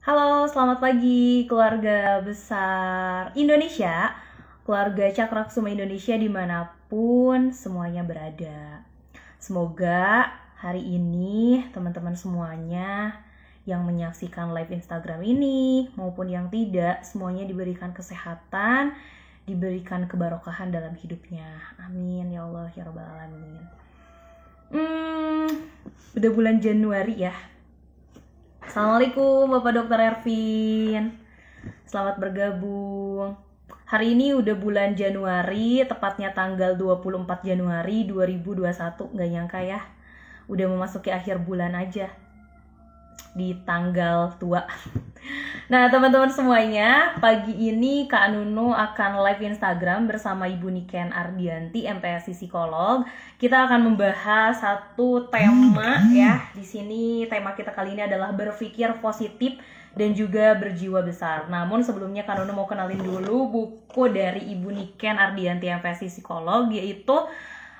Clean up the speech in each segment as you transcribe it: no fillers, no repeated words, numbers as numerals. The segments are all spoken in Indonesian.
Halo, selamat pagi keluarga besar Indonesia, keluarga Cakrakusuma Indonesia dimanapun semuanya berada. Semoga hari ini teman-teman semuanya yang menyaksikan live Instagram ini maupun yang tidak, semuanya diberikan kesehatan, diberikan kebarokahan dalam hidupnya. Amin ya Allah ya Rabbal Alamin. Udah bulan Januari ya. Assalamualaikum Bapak Dr. Ervin. Selamat bergabung. Hari ini udah bulan Januari, tepatnya tanggal 24 Januari 2021. Gak nyangka ya, udah memasuki akhir bulan aja di tanggal tua. Nah teman-teman semuanya, pagi ini Kak Nunu akan live Instagram bersama Ibu Niken Ardianti, MPSI Psikolog. Kita akan membahas satu tema ya. Di sini tema kita kali ini adalah berpikir positif dan juga berjiwa besar. Namun sebelumnya Kak Nunu mau kenalin dulu buku dari Ibu Niken Ardianti, MPSI Psikolog, yaitu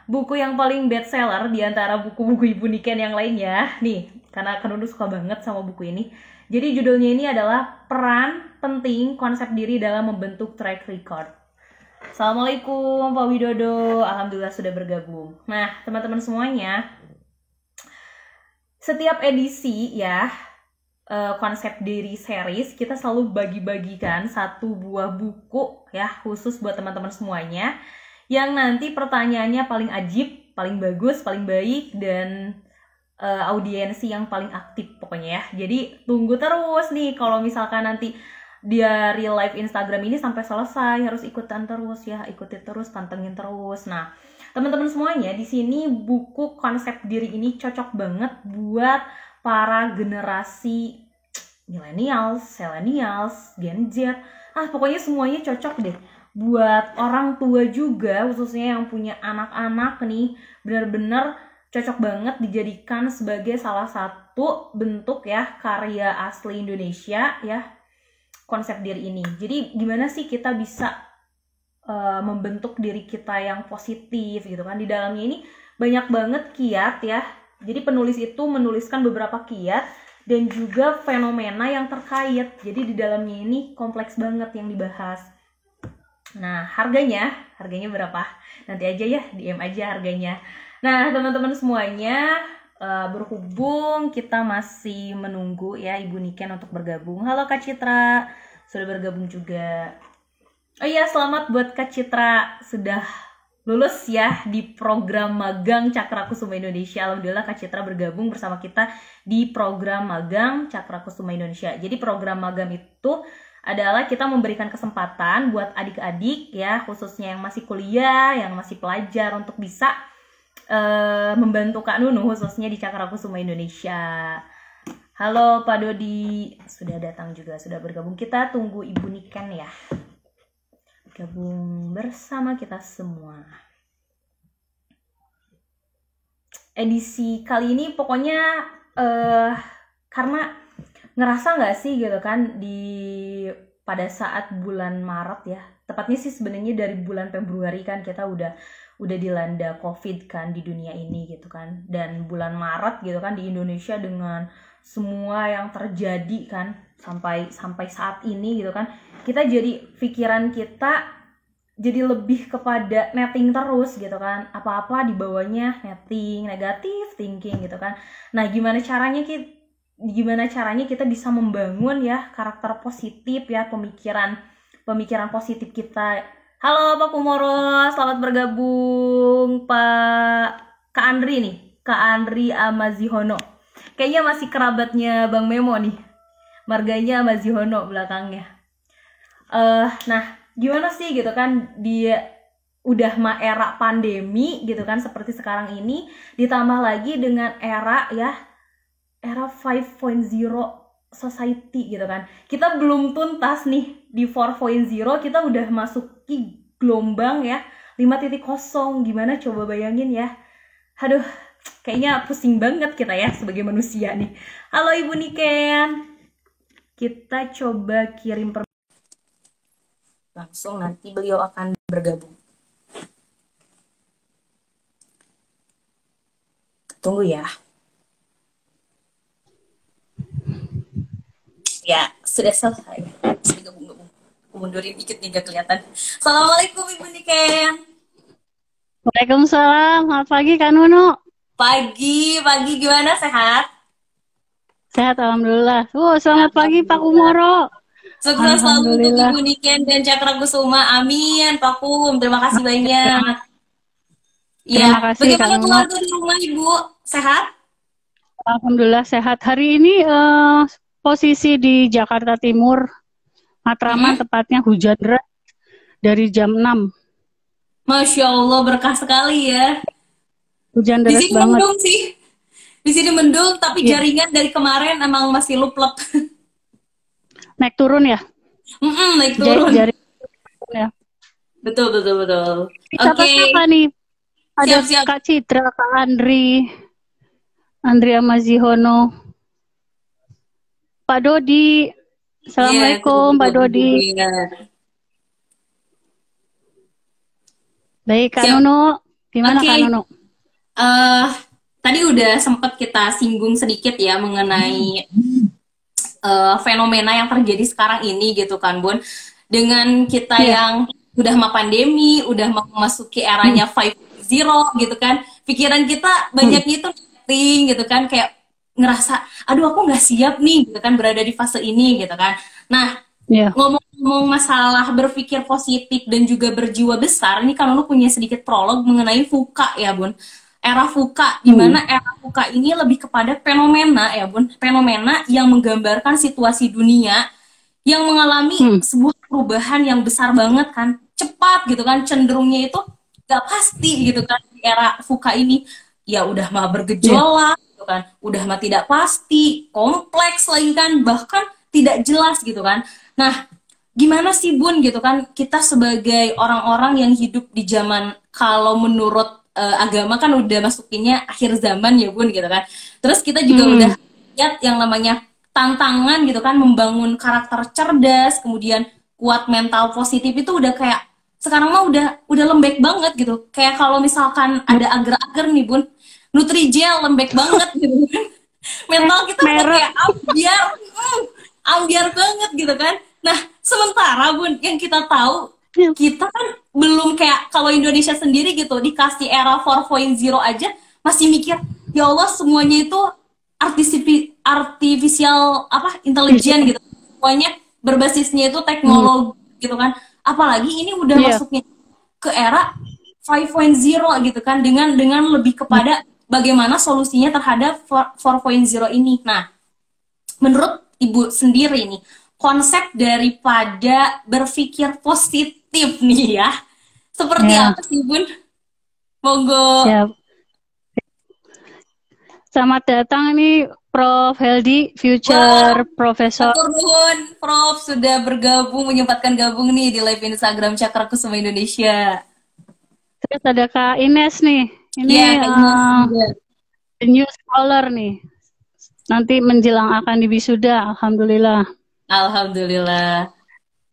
buku yang paling bestseller di antara buku-buku Ibu Niken yang lainnya. Nih, karena Kak Nunu suka banget sama buku ini. Jadi judulnya ini adalah Peran Penting Konsep Diri Dalam Membentuk Track Record. Assalamualaikum Pak Widodo, alhamdulillah sudah bergabung. Nah teman-teman semuanya, setiap edisi ya konsep diri series kita selalu bagi-bagikan satu buah buku ya khusus buat teman-teman semuanya, yang nanti pertanyaannya paling ajib, paling bagus, paling baik, dan audiensi yang paling aktif pokoknya ya. Jadi tunggu terus nih kalau misalkan nanti dia real live Instagram ini sampai selesai, harus ikutan terus ya, ikuti terus, pantengin terus. Nah teman-teman semuanya, di sini buku konsep diri ini cocok banget buat para generasi millennials, selenials, Gen Z. Pokoknya semuanya cocok deh. Buat orang tua juga, khususnya yang punya anak-anak nih, benar-benar cocok banget dijadikan sebagai salah satu bentuk ya karya asli Indonesia ya, konsep diri ini. Jadi gimana sih kita bisa membentuk diri kita yang positif gitu kan. Di dalamnya ini banyak banget kiat ya. Jadi penulis itu menuliskan beberapa kiat dan juga fenomena yang terkait. Jadi di dalamnya ini kompleks banget yang dibahas. Nah harganya berapa? Nanti aja ya, DM aja harganya. Nah teman-teman semuanya, berhubung kita masih menunggu ya Ibu Niken untuk bergabung. Halo Kak Citra, sudah bergabung juga. Oh iya, selamat buat Kak Citra, sudah lulus ya di program magang Cakrakusuma Indonesia. Alhamdulillah Kak Citra bergabung bersama kita di program magang Cakrakusuma Indonesia. Jadi program magang itu adalah kita memberikan kesempatan buat adik-adik ya, khususnya yang masih kuliah, yang masih pelajar, untuk bisa membantu Kak Nunu khususnya di Cakrakusuma Indonesia. Halo Pak Dodi, sudah datang juga, sudah bergabung. Kita tunggu Ibu Niken ya, gabung bersama kita semua. Edisi kali ini pokoknya karena ngerasa nggak sih gitu kan, pada saat bulan Maret ya, tepatnya sih sebenarnya dari bulan Februari kan kita udah dilanda COVID kan di dunia ini gitu kan, dan bulan Maret gitu kan di Indonesia dengan semua yang terjadi kan sampai saat ini gitu kan, kita jadi pikiran kita jadi lebih kepada netting terus gitu kan, apa-apa dibawanya netting, negatif thinking gitu kan. Nah gimana caranya kita bisa membangun ya karakter positif ya, pemikiran positif kita. Halo Pak Kumoro, selamat bergabung Kak Andri nih, Kak Andri Amazihono. Kayaknya masih kerabatnya Bang Memo nih, marganya Amazihono belakangnya. Nah gimana sih gitu kan, dia udah era pandemi gitu kan seperti sekarang ini, ditambah lagi dengan era 5.0 society gitu kan. Kita belum tuntas nih di 4.0, kita udah masuki gelombang ya 5.0. Gimana coba bayangin ya. Aduh, kayaknya pusing banget kita ya sebagai manusia nih. Halo Ibu Niken, kita coba kirim langsung, nanti beliau akan bergabung. Tunggu ya. Ya, sudah selesai. Sudah gabung-gabung. Aku mundurin dikit nih, gak kelihatan. Assalamualaikum Ibu Niken. Waalaikumsalam, selamat pagi Kak Nunu. Pagi, pagi gimana, sehat? Sehat Alhamdulillah. Selamat pagi Pak Alhamdulillah. Kumoro. Sukses selalu untuk Alhamdulillah. Ibu Niken dan Cakra Kusuma. Amin, Pak Kum. Terima kasih banyak. Ya, Terima kasih Kak bagaimana Nunu. keluarga di rumah Ibu? Sehat? Alhamdulillah sehat. Hari ini posisi di Jakarta Timur, Matraman Mm-mm. tepatnya hujan deras dari jam 6. Masya Allah, berkah sekali ya. Hujan Di deras sini banget. mendung sih. Di sini mendung, tapi Ya, jaringan dari kemarin emang masih luplek. naik turun ya. Naik turun. Jari ya. Betul, betul, betul. Oke, Siapa-siapa nih? Ada siap-siap. Kak Citra, Kak Andri Amazihono, Pak Dodi. Iya, sudah Assalamualaikum Pak bergabung Dodi. juga. Baik Kak Siap. Nunu. Gimana Oke, Kak Nunu? eh tadi udah sempat kita singgung sedikit ya mengenai fenomena yang terjadi sekarang ini gitu kan Bun. Dengan kita Iya. yang udah mau pandemi, udah mau memasuki Hmm. eranya 5.0 gitu kan. Pikiran kita Hmm. banyaknya itu negatif gitu kan, kayak ngerasa aduh aku nggak siap nih gitu kan berada di fase ini gitu kan. Nah, Iya. ngomong-ngomong masalah berpikir positif dan juga berjiwa besar, ini kan lu punya sedikit prolog mengenai VUCA ya Bun. Era VUCA, di Hmm. mana era VUCA ini lebih kepada fenomena ya Bun, fenomena yang menggambarkan situasi dunia yang mengalami Hmm. sebuah perubahan yang besar banget kan, cepat gitu kan, cenderungnya itu gak pasti gitu kan di era VUCA ini. Ya udah mah Iya. bergejolak gitu kan, udah mah tidak pasti, kompleks lagi kan, bahkan tidak jelas gitu kan. Nah, gimana sih Bun gitu kan kita sebagai orang-orang yang hidup di zaman kalau menurut agama kan udah masukinnya akhir zaman ya Bun gitu kan. Terus kita juga udah Hmm. lihat yang namanya tantangan gitu kan membangun karakter cerdas, kemudian kuat mental positif itu udah kayak sekarang mah udah lembek banget gitu. Kayak kalau misalkan ada agar-agar nih Bun, Nutrijel lembek banget gitu kan. Mental kita udah Merek. kayak ambiar, ambiar banget gitu kan. Nah, sementara Bun, yang kita tahu, Iya. kita kan belum kayak kalau Indonesia sendiri gitu, dikasih era 4.0 aja, masih mikir, ya Allah semuanya itu artificial, apa, intelijen gitu. Semuanya berbasisnya itu Hmm. teknologi gitu kan. Apalagi ini udah Iya. masuknya ke era 5.0 gitu kan, dengan lebih kepada bagaimana solusinya terhadap 4.0 ini. Nah, menurut Ibu sendiri nih, konsep daripada berpikir positif nih ya, seperti Ya. apa sih Bun? Monggo. Siap. Selamat datang nih Prof. Heldi, Wah, Future Professor. atur nuhun, Prof sudah bergabung, menyempatkan gabung nih di live Instagram Cakra Kusuma Indonesia. Terus ada Kak Ines nih. Ini Iya, Kak Ines juga. the new scholar nih. Nanti menjelang akan diwisuda, Alhamdulillah. Alhamdulillah.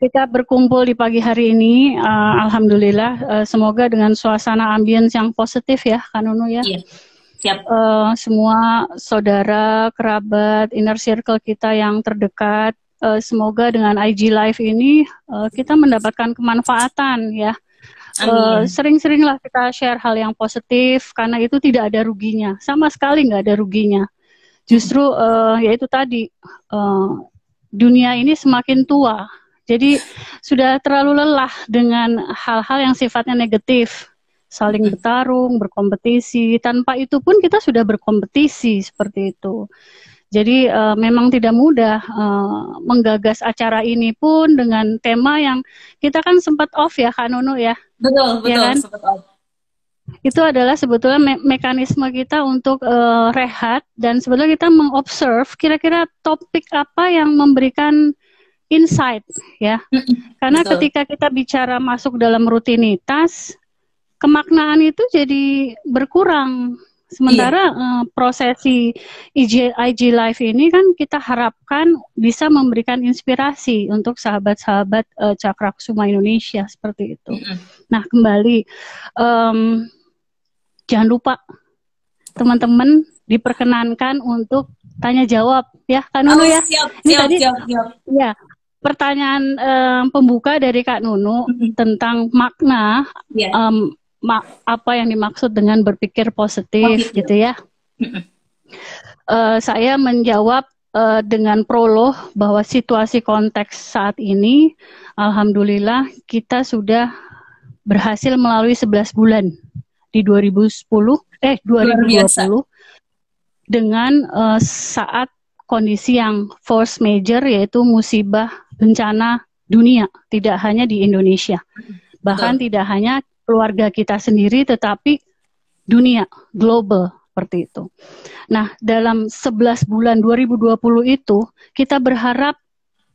Kita berkumpul di pagi hari ini, Alhamdulillah. Semoga dengan suasana ambience yang positif ya, Kak Nunu ya. Iya, siap. Semua saudara, kerabat, inner circle kita yang terdekat, semoga dengan IG Live ini kita mendapatkan kemanfaatan ya. Amin. Sering-seringlah kita share hal yang positif karena itu tidak ada ruginya, sama sekali nggak ada ruginya. Justru yaitu tadi dunia ini semakin tua, jadi sudah terlalu lelah dengan hal-hal yang sifatnya negatif, saling bertarung, berkompetisi. Tanpa itu pun kita sudah berkompetisi seperti itu. Jadi memang tidak mudah menggagas acara ini pun dengan tema yang kita kan sempat off ya Kak Nunu ya, Betul, ya betul. kan? Itu adalah sebetulnya mekanisme kita untuk rehat dan sebetulnya kita mengobserve kira-kira topik apa yang memberikan insight ya. Karena Betul. ketika kita bicara masuk dalam rutinitas, kemaknaan itu jadi berkurang. Iya. Sementara prosesi IG Live ini kan kita harapkan bisa memberikan inspirasi untuk sahabat-sahabat Cakra Kusuma Indonesia seperti itu. Nah kembali, jangan lupa teman-teman diperkenankan untuk tanya jawab ya Kak Nunu ya. Ini tadi ya pertanyaan pembuka dari Kak Nunu tentang makna apa yang dimaksud dengan berpikir positif gitu ya. Saya menjawab dengan prolog bahwa situasi konteks saat ini, alhamdulillah kita sudah berhasil melalui 11 bulan di 2020 dengan saat kondisi yang force major, yaitu musibah bencana dunia, tidak hanya di Indonesia, bahkan tidak hanya keluarga kita sendiri, tetapi dunia, global, seperti itu. Nah, dalam 11 bulan 2020 itu, kita berharap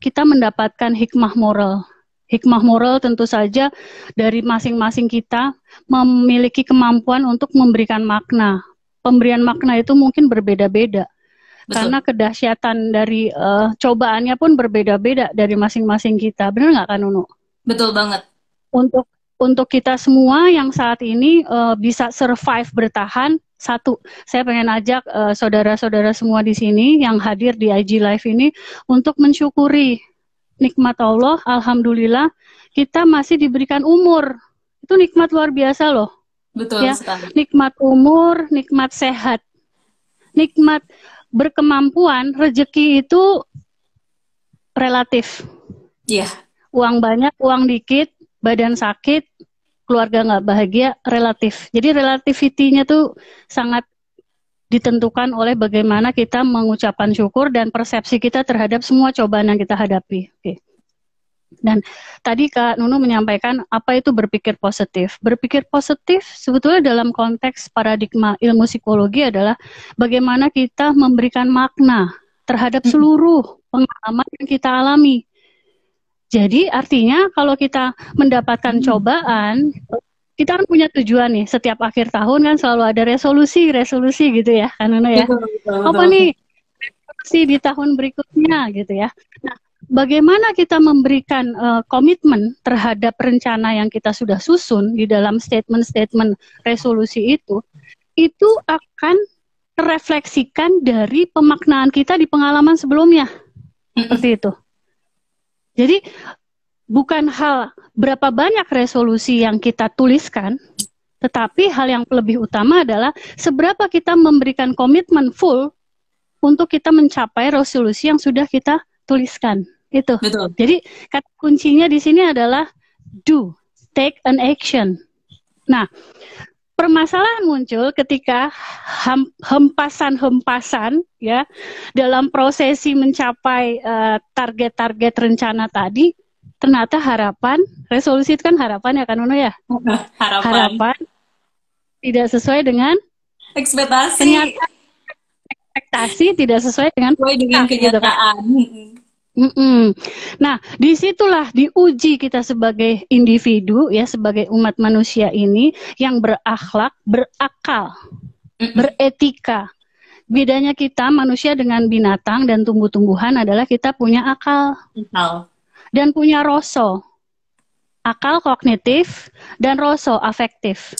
kita mendapatkan hikmah moral. Hikmah moral tentu saja dari masing-masing kita memiliki kemampuan untuk memberikan makna. Pemberian makna itu mungkin berbeda-beda. Karena kedahsyatan dari cobaannya pun berbeda-beda dari masing-masing kita. Benar nggak Kak Nunu? Betul banget. Untuk kita semua yang saat ini bisa survive bertahan, satu, saya pengen ajak saudara-saudara semua di sini yang hadir di IG Live ini untuk mensyukuri nikmat Allah. Alhamdulillah kita masih diberikan umur. Itu nikmat luar biasa loh. Betul ya. sekali. Nikmat umur, nikmat sehat, nikmat berkemampuan, rezeki itu relatif. Iya. Uang banyak, uang dikit, badan sakit, keluarga nggak bahagia, relatif. Jadi relativitinya tuh sangat ditentukan oleh bagaimana kita mengucapkan syukur dan persepsi kita terhadap semua cobaan yang kita hadapi. Oke. Dan tadi Kak Nunu menyampaikan apa itu berpikir positif. Berpikir positif sebetulnya dalam konteks paradigma ilmu psikologi adalah bagaimana kita memberikan makna terhadap seluruh pengalaman yang kita alami. Jadi artinya kalau kita mendapatkan cobaan, kita kan punya tujuan nih. Setiap akhir tahun kan selalu ada resolusi gitu ya, kan Nunu ya. Apa nih resolusi di tahun berikutnya gitu ya. Nah, bagaimana kita memberikan komitmen terhadap rencana yang kita sudah susun di dalam statement-statement resolusi itu akan terefleksikan dari pemaknaan kita di pengalaman sebelumnya. Seperti itu. Jadi bukan hal berapa banyak resolusi yang kita tuliskan, tetapi hal yang lebih utama adalah seberapa kita memberikan komitmen full untuk kita mencapai resolusi yang sudah kita tuliskan. Itu. Betul. Jadi kata kuncinya di sini adalah do, take an action. Nah, permasalahan muncul ketika hempasan ya dalam prosesi mencapai target-target rencana tadi, ternyata resolusi itu kan harapan ya kan Nunu ya? Harapan tidak sesuai dengan ekspektasi. Ternyata ekspektasi tidak sesuai dengan kenyataan. Nah, disitulah diuji kita sebagai individu ya, sebagai umat manusia ini yang berakhlak, berakal, beretika. Bedanya kita manusia dengan binatang dan tumbuh-tumbuhan adalah kita punya akal dan punya rasa. Akal kognitif dan rasa afektif.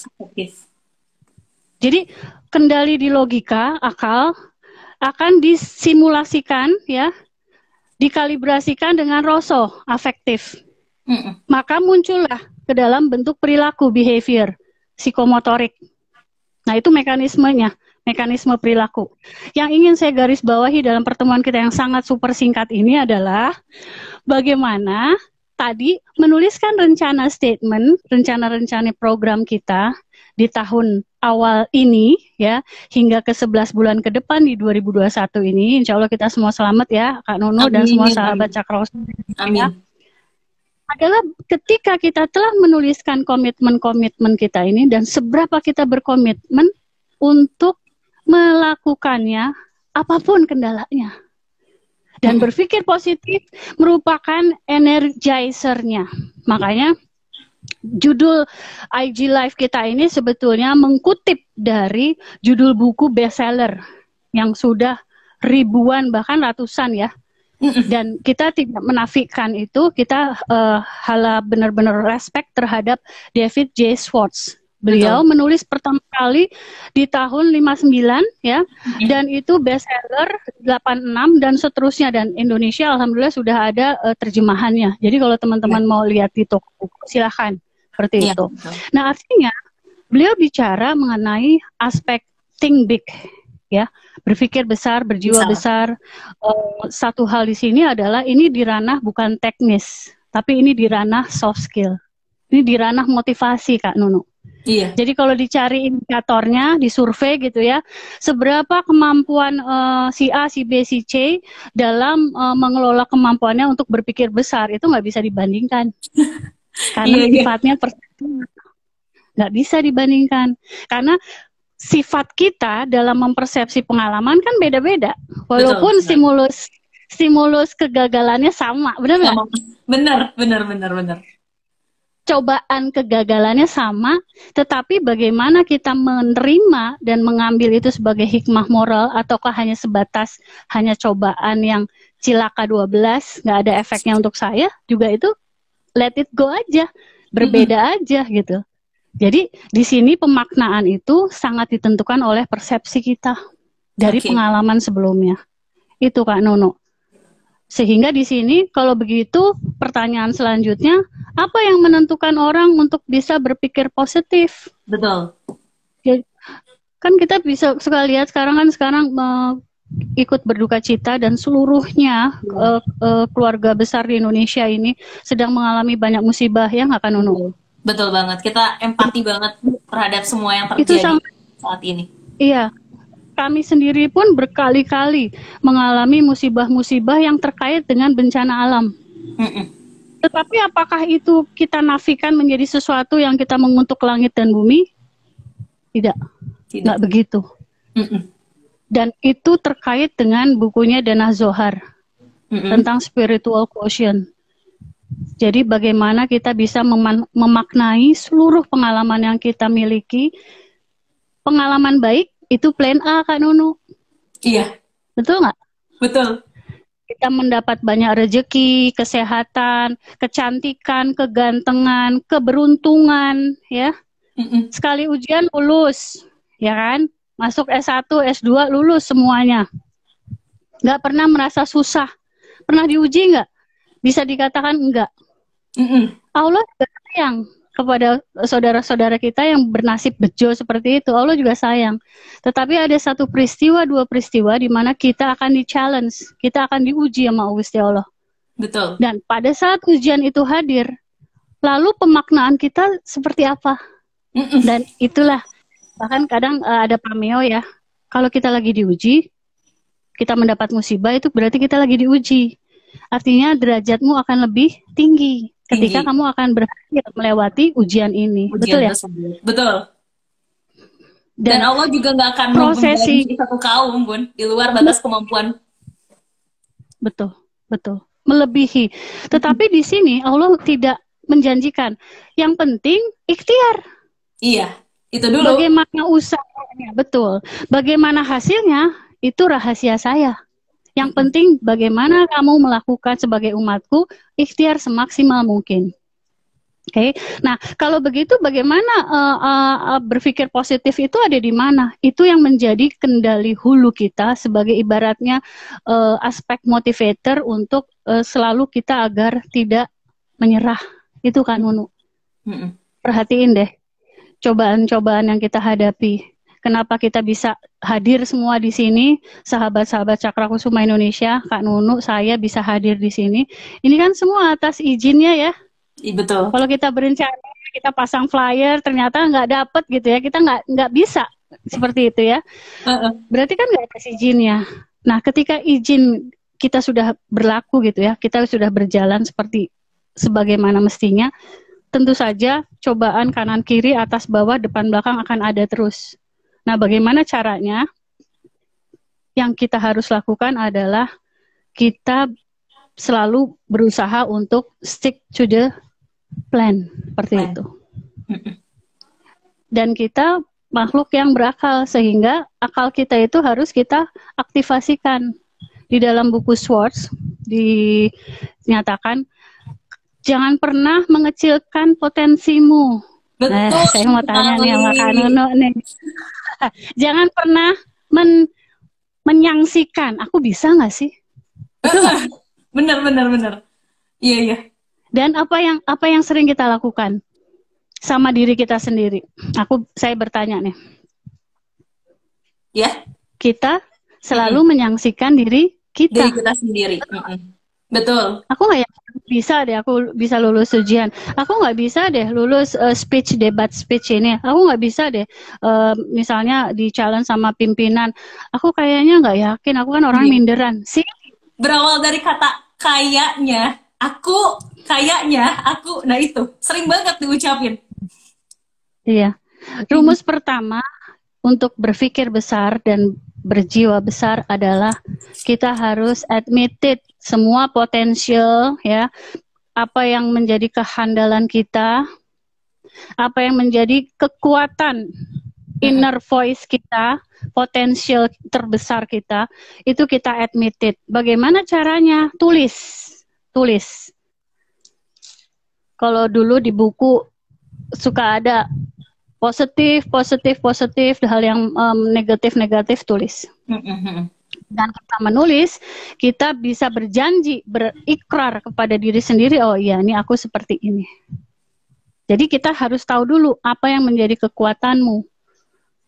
Jadi kendali di logika, akal akan disimulasikan ya, dikalibrasikan dengan rasa afektif. Maka muncullah ke dalam bentuk perilaku, behavior, psikomotorik. Nah, itu mekanismenya, mekanisme perilaku. Yang ingin saya garis bawahi dalam pertemuan kita yang sangat super singkat ini adalah bagaimana tadi menuliskan rencana statement, rencana-rencana program kita di tahun awal ini ya, hingga ke 11 bulan ke depan di 2021 ini, insya Allah kita semua selamat ya Kak Nunu dan semua sahabat Cakrawala. Ya, adalah ketika kita telah menuliskan komitmen-komitmen kita ini dan seberapa kita berkomitmen untuk melakukannya apapun kendalanya. Dan berpikir positif merupakan energizernya. Makanya judul IG Live kita ini sebetulnya mengutip dari judul buku bestseller yang sudah ribuan bahkan ratusan ya. Dan kita tidak menafikan itu, kita benar-benar respect terhadap David J. Schwartz. Beliau menulis pertama kali di tahun 59 ya, dan itu bestseller 86 dan seterusnya, dan Indonesia alhamdulillah sudah ada terjemahannya. Jadi kalau teman-teman mau lihat di toko buku silahkan seperti itu. Nah, artinya beliau bicara mengenai aspek think big ya, berpikir besar, berjiwa besar. Satu hal di sini adalah ini di ranah bukan teknis, tapi ini di ranah soft skill. Ini di ranah motivasi Kak Nunu. Iya. Jadi kalau dicari indikatornya, di survei gitu ya, seberapa kemampuan si A, si B, si C dalam mengelola kemampuannya untuk berpikir besar, itu nggak bisa dibandingkan. Karena sifatnya nggak bisa dibandingkan. Karena sifat kita dalam mempersepsi pengalaman kan beda-beda. Walaupun stimulus kegagalannya sama, benar nggak? Benar. Cobaan kegagalannya sama, tetapi bagaimana kita menerima dan mengambil itu sebagai hikmah moral, ataukah hanya sebatas hanya cobaan yang cilaka 12, nggak ada efeknya untuk saya, juga itu let it go aja, berbeda aja gitu. Jadi di sini pemaknaan itu sangat ditentukan oleh persepsi kita dari pengalaman sebelumnya. Itu Kak Nono. Sehingga di sini kalau begitu pertanyaan selanjutnya, apa yang menentukan orang untuk bisa berpikir positif? Betul. Kan kita bisa suka lihat sekarang ikut berduka cita, dan seluruhnya keluarga besar di Indonesia ini sedang mengalami banyak musibah, ya nggak Kak Nunu? Betul banget, kita empati banget terhadap semua yang terjadi saat ini. Iya. Kami sendiri pun berkali-kali mengalami musibah-musibah yang terkait dengan bencana alam. Tetapi apakah itu kita nafikan menjadi sesuatu yang kita mengutuk langit dan bumi? Tidak. Nggak begitu. Dan itu terkait dengan bukunya Danah Zohar tentang spiritual quotient. Jadi bagaimana kita bisa memaknai seluruh pengalaman yang kita miliki. Pengalaman baik itu plan A Kak Nunu. Iya. Betul nggak? Betul. Kita mendapat banyak rezeki, kesehatan, kecantikan, kegantengan, keberuntungan, ya. Sekali ujian lulus, ya kan? Masuk S1, S2 lulus semuanya. Nggak pernah merasa susah. Pernah diuji nggak? Bisa dikatakan enggak. Allah juga sayang kepada saudara-saudara kita yang bernasib bejo seperti itu. Allah juga sayang. Tetapi ada satu peristiwa, dua peristiwa di mana kita akan di-challenge, kita akan diuji sama Gusti Allah. Betul. Dan pada saat ujian itu hadir, lalu pemaknaan kita seperti apa? Dan itulah, bahkan kadang ada pameo ya, kalau kita lagi diuji, kita mendapat musibah, itu berarti kita lagi diuji. Artinya derajatmu akan lebih tinggi ketika kamu akan berhasil melewati ujian ini. Betul ya? Betul. Dan Allah juga nggak akan membebani satu kaum, Bun, di luar batas kemampuan. Betul. Melebihi. Tetapi di sini Allah tidak menjanjikan. Yang penting ikhtiar. Iya, itu dulu. Bagaimana usahanya, betul. Bagaimana hasilnya, itu rahasia saya. Yang penting bagaimana kamu melakukan sebagai umatku, ikhtiar semaksimal mungkin. Oke. Nah, kalau begitu bagaimana berpikir positif itu ada di mana? Itu yang menjadi kendali hulu kita sebagai ibaratnya aspek motivator untuk selalu kita agar tidak menyerah. Itu kan Nunu. Perhatiin deh cobaan-cobaan yang kita hadapi. Kenapa kita bisa hadir semua di sini, sahabat-sahabat Cakra Kusuma Indonesia, Kak Nunu, saya bisa hadir di sini. Ini kan semua atas izinnya ya. Betul. Kalau kita berencana, kita pasang flyer, ternyata nggak dapet gitu ya, kita nggak bisa seperti itu ya. Berarti kan nggak atas izinnya. Nah, ketika izin kita sudah berlaku gitu ya, kita sudah berjalan seperti sebagaimana mestinya, tentu saja cobaan kanan kiri, atas bawah, depan belakang akan ada terus. Nah, bagaimana caranya? Yang kita harus lakukan adalah kita selalu berusaha untuk stick to the plan, seperti itu. Dan kita makhluk yang berakal, sehingga akal kita itu harus kita aktivasikan. Di dalam buku Swords dinyatakan, jangan pernah mengecilkan potensimu, Betul Saya mau tanya nih sama Kak sekali. Nuno nih. Jangan pernah menyangsikan, aku bisa nggak sih? Betul nggak? Bener, bener, bener. Iya, iya. Dan apa yang sering kita lakukan sama diri kita sendiri? Saya bertanya nih. Ya, Kita selalu mm-mm. menyangsikan diri Diri kita. kita sendiri. Mm-mm. Betul. Aku nggak yakin bisa deh, aku bisa lulus ujian. Aku nggak bisa deh lulus debat speech ini. Aku nggak bisa deh, misalnya di challenge sama pimpinan. Aku kayaknya nggak yakin. Aku kan orang Iya. minderan. Sih, Berawal dari kata kayaknya, aku. Nah itu, sering banget diucapin. iya. Mm-mm. Rumus pertama untuk berpikir besar dan berjiwa besar adalah kita harus admitted semua potensial, ya, apa yang menjadi kehandalan kita, apa yang menjadi kekuatan Mm-mm. inner voice kita, potensial terbesar kita, itu kita admitted. Bagaimana caranya? Tulis. Tulis. Kalau dulu di buku suka ada positif, positif, positif, hal yang negatif, negatif, tulis. Mm-mm. Dan kita menulis, kita bisa berjanji, berikrar kepada diri sendiri, oh iya, ini aku seperti ini. Jadi kita harus tahu dulu apa yang menjadi kekuatanmu, Iya.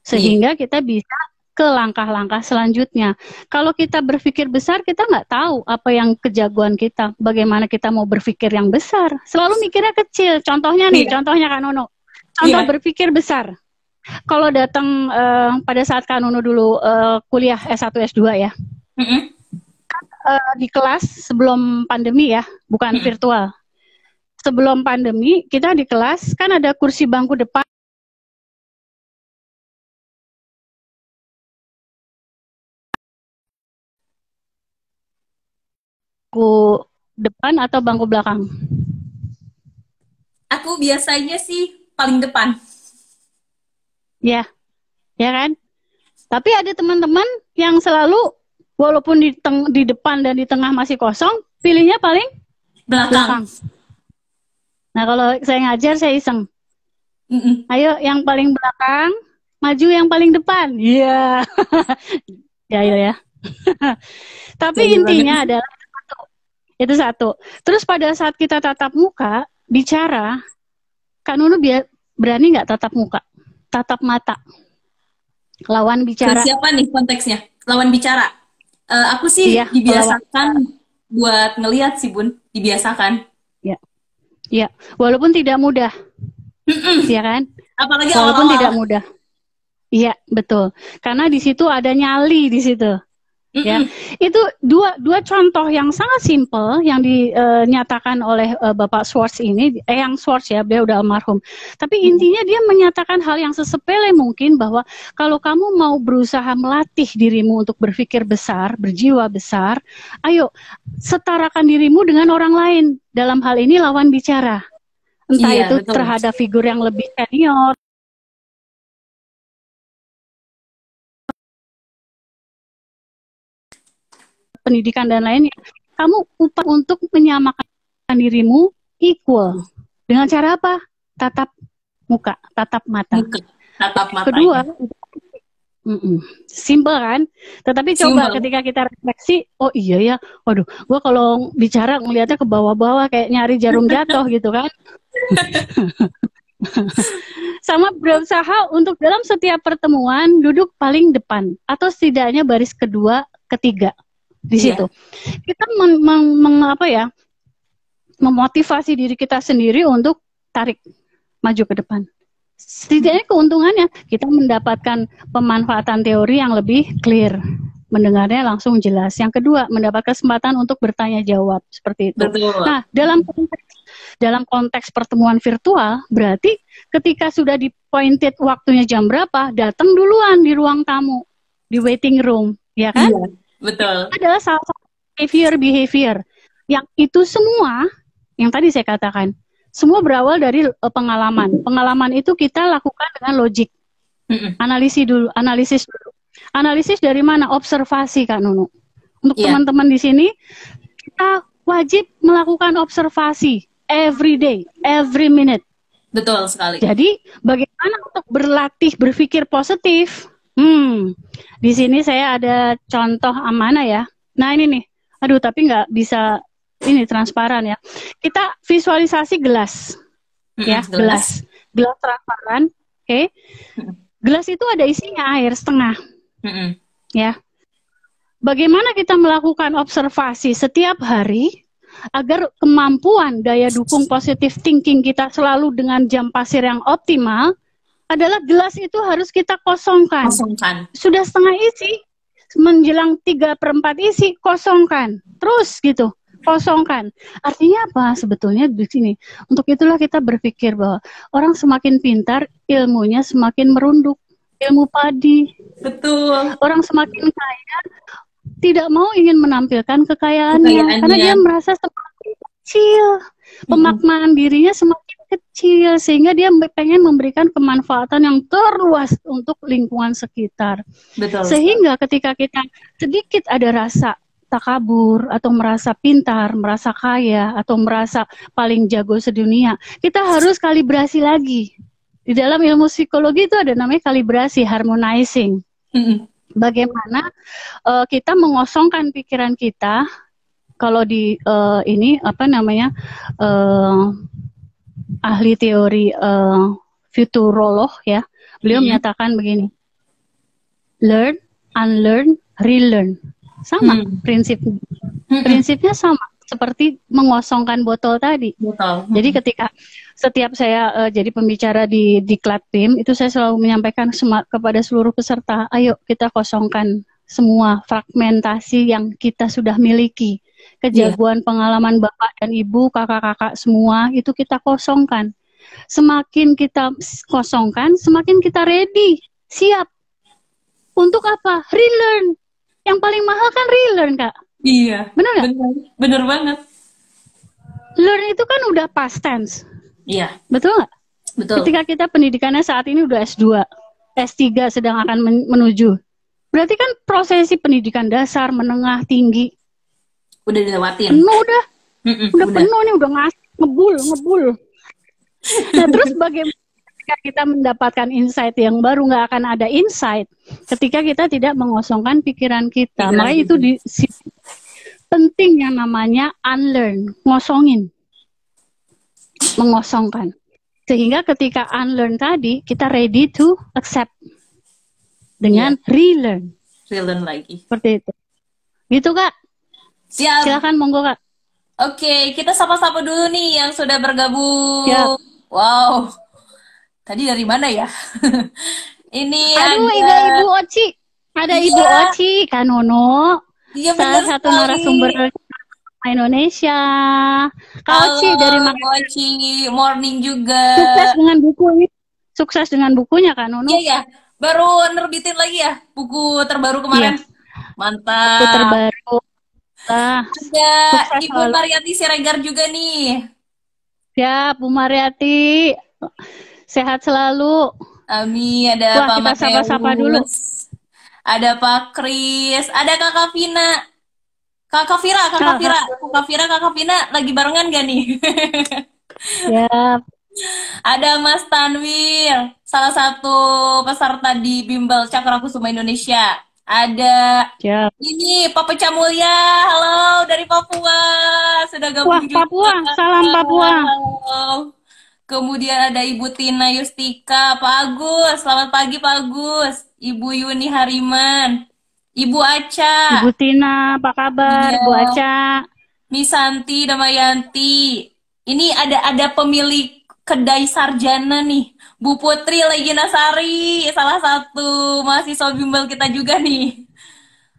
sehingga kita bisa ke langkah-langkah selanjutnya. Kalau kita berpikir besar, kita nggak tahu apa yang kejagoan kita, bagaimana kita mau berpikir yang besar. Selalu mikirnya kecil. Contohnya nih, Iya. contohnya Kak Nono. Contoh Iya. berpikir besar. Kalau datang pada saat Kak Nono dulu kuliah S1, S2 ya, Mm-mm. di kelas sebelum pandemi ya, bukan Mm-mm. virtual. Sebelum pandemi, kita di kelas kan ada kursi bangku depan, bangku depan atau bangku belakang. Aku biasanya sih paling depan. Ya, ya kan? Tapi ada teman-teman yang selalu walaupun di depan dan di tengah masih kosong, pilihnya paling Belakang. belakang. Nah, kalau saya ngajar, saya iseng. Mm-mm. Ayo yang paling belakang, maju yang paling depan. Iya. Ya, ya, ya. Tapi Jadi banget. intinya adalah itu satu. Terus pada saat kita tatap muka, bicara, Kak Nunu berani nggak tatap muka? Tatap mata. Lawan Ke bicara. siapa nih konteksnya? Lawan bicara. Aku Iya, sih lawan. dibiasakan buat ngelihat sih Bun, dibiasakan. Ya, ya. Walaupun tidak mudah, Mm-mm. ya kan? Apalagi Walaupun tidak awal-awal. mudah. Iya, betul. Karena di situ ada nyali di situ. Ya, Mm-mm. itu dua contoh yang sangat simpel yang dinyatakan oleh Bapak Schwartz ini, yang Schwartz ya, beliau udah almarhum. Tapi intinya dia menyatakan hal yang sesepele mungkin bahwa kalau kamu mau berusaha melatih dirimu untuk berpikir besar, berjiwa besar, ayo setarakan dirimu dengan orang lain. Dalam hal ini lawan bicara. Entah Iya, itu betul. terhadap figur yang lebih senior, pendidikan dan lainnya, kamu upah untuk menyamakan dirimu equal. Dengan cara apa? Tatap muka, tatap mata. Muka, tatap Kedua, matanya. simple kan? Tetapi coba Simpel. ketika kita refleksi, oh iya ya, waduh, gue kalau bicara ngelihatnya ke bawah-bawah kayak nyari jarum jatuh gitu kan. Sama berusaha untuk dalam setiap pertemuan duduk paling depan atau setidaknya baris kedua, ketiga di situ. Iya. Kita memotivasi diri kita sendiri untuk tarik maju ke depan. Setidaknya keuntungannya kita mendapatkan pemanfaatan teori yang lebih clear, mendengarnya langsung jelas. Yang kedua, mendapat kesempatan untuk bertanya jawab seperti itu. Betul. Nah, dalam konteks pertemuan virtual, berarti ketika sudah di pointed waktunya jam berapa, datang duluan di ruang tamu, di waiting room, ya kan? Iya, betul. Itu adalah salah satu behavior yang itu semua yang tadi saya katakan, semua berawal dari pengalaman. Pengalaman itu kita lakukan dengan logik. Analisis dulu. Analisis dari mana? Observasi, Kak Nunu. Untuk teman-teman di sini, kita wajib melakukan observasi every day, every minute. Betul sekali. Jadi bagaimana untuk berlatih berpikir positif? Di sini saya ada contoh amanah ya. Nah ini nih, aduh tapi nggak bisa ini transparan ya. Kita visualisasi gelas, ya Gelas. gelas transparan, oke. Gelas itu ada isinya air setengah, ya. Bagaimana kita melakukan observasi setiap hari agar kemampuan daya dukung positive thinking kita selalu dengan jam pasir yang optimal adalah gelas itu harus kita kosongkan. Sudah setengah isi, menjelang 3/4 isi, kosongkan. Terus gitu, kosongkan. Artinya apa sebetulnya di sini? Untuk itulah kita berpikir bahwa orang semakin pintar, ilmunya semakin merunduk. Ilmu padi. Betul. Orang semakin kaya, tidak mau ingin menampilkan kekayaannya. Karena dia merasa semakin kecil. Pemaknaan dirinya semakin kecil, sehingga dia pengen memberikan kemanfaatan yang terluas untuk lingkungan sekitar. Betul. Sehingga ketika kita sedikit ada rasa takabur atau merasa pintar, merasa kaya atau merasa paling jago sedunia, kita harus kalibrasi lagi. Di dalam ilmu psikologi itu ada namanya kalibrasi, harmonizing. Bagaimana kita mengosongkan pikiran kita. Kalau di ini apa namanya ahli teori futurolog ya, beliau menyatakan begini, learn, unlearn, relearn, sama prinsipnya. Prinsipnya sama seperti mengosongkan botol tadi. Jadi ketika setiap saya jadi pembicara di Klatim, itu saya selalu menyampaikan kepada seluruh peserta, ayo kita kosongkan semua fragmentasi yang kita sudah miliki. Kejagoan pengalaman Bapak dan Ibu, kakak-kakak semua, itu kita kosongkan. Semakin kita kosongkan, semakin kita ready, siap. Untuk apa? Relearn. Yang paling mahal kan relearn, Kak. Iya. Benar nggak? Benar banget. Learn itu kan udah past tense. Iya. Betul nggak? Betul. Ketika kita pendidikannya saat ini udah S2, S3 sedang akan menuju. Berarti kan prosesi pendidikan dasar, menengah, tinggi udah dilewatin. Penuh udah. Udah penuh nih, udah ngebul. Nah, terus bagaimana ketika kita mendapatkan insight yang baru? Nggak akan ada insight ketika kita tidak mengosongkan pikiran kita. Makanya itu penting yang namanya unlearn, ngosongin. Mengosongkan. Sehingga ketika unlearn tadi, kita ready to accept. Dengan relearn. Relearn lagi. Seperti itu. Gitu, Kak. Siap. Silakan, monggo, Kak. Oke, kita sapa-sapa dulu nih yang sudah bergabung. Siap. Wow. Tadi dari mana ya? Ini aduh, ada Ibu Oci. Ada Ibu Oci, Kak Nono. Iya, salah satu narasumber Indonesia. Kak Oci dari Oci, morning juga. Sukses dengan bukunya. Sukses dengan bukunya, Kak Nono. Iya. Baru nerbitin lagi ya buku terbaru kemarin. Mantap. Buku terbaru. Ada Ibu Mariati Siregar juga nih. Ya, Bu Mariati. Sehat selalu. Amin. Ada Pak kita sapa-sapa dulu. Ada Pak Kris. Ada Kakak Vina. Kakak Vina lagi barengan gak nih? Ya. Ada Mas Tanwir, salah satu peserta di Bimbel Cakrakusuma Indonesia. Ada ini Pak Pecah Mulya, halo dari Papua, sudah gabung juga. Papua, salam Papua. Kemudian ada Ibu Tina Yustika, Pak Agus, selamat pagi Pak Agus. Ibu Yuni Hariman, Ibu Aca. Ibu Tina, apa kabar? Ibu Aca. Misanti Damayanti. Ini ada pemilik kedai sarjana nih, Bu Putri Leginasari, salah satu mahasiswa bimbel kita juga nih.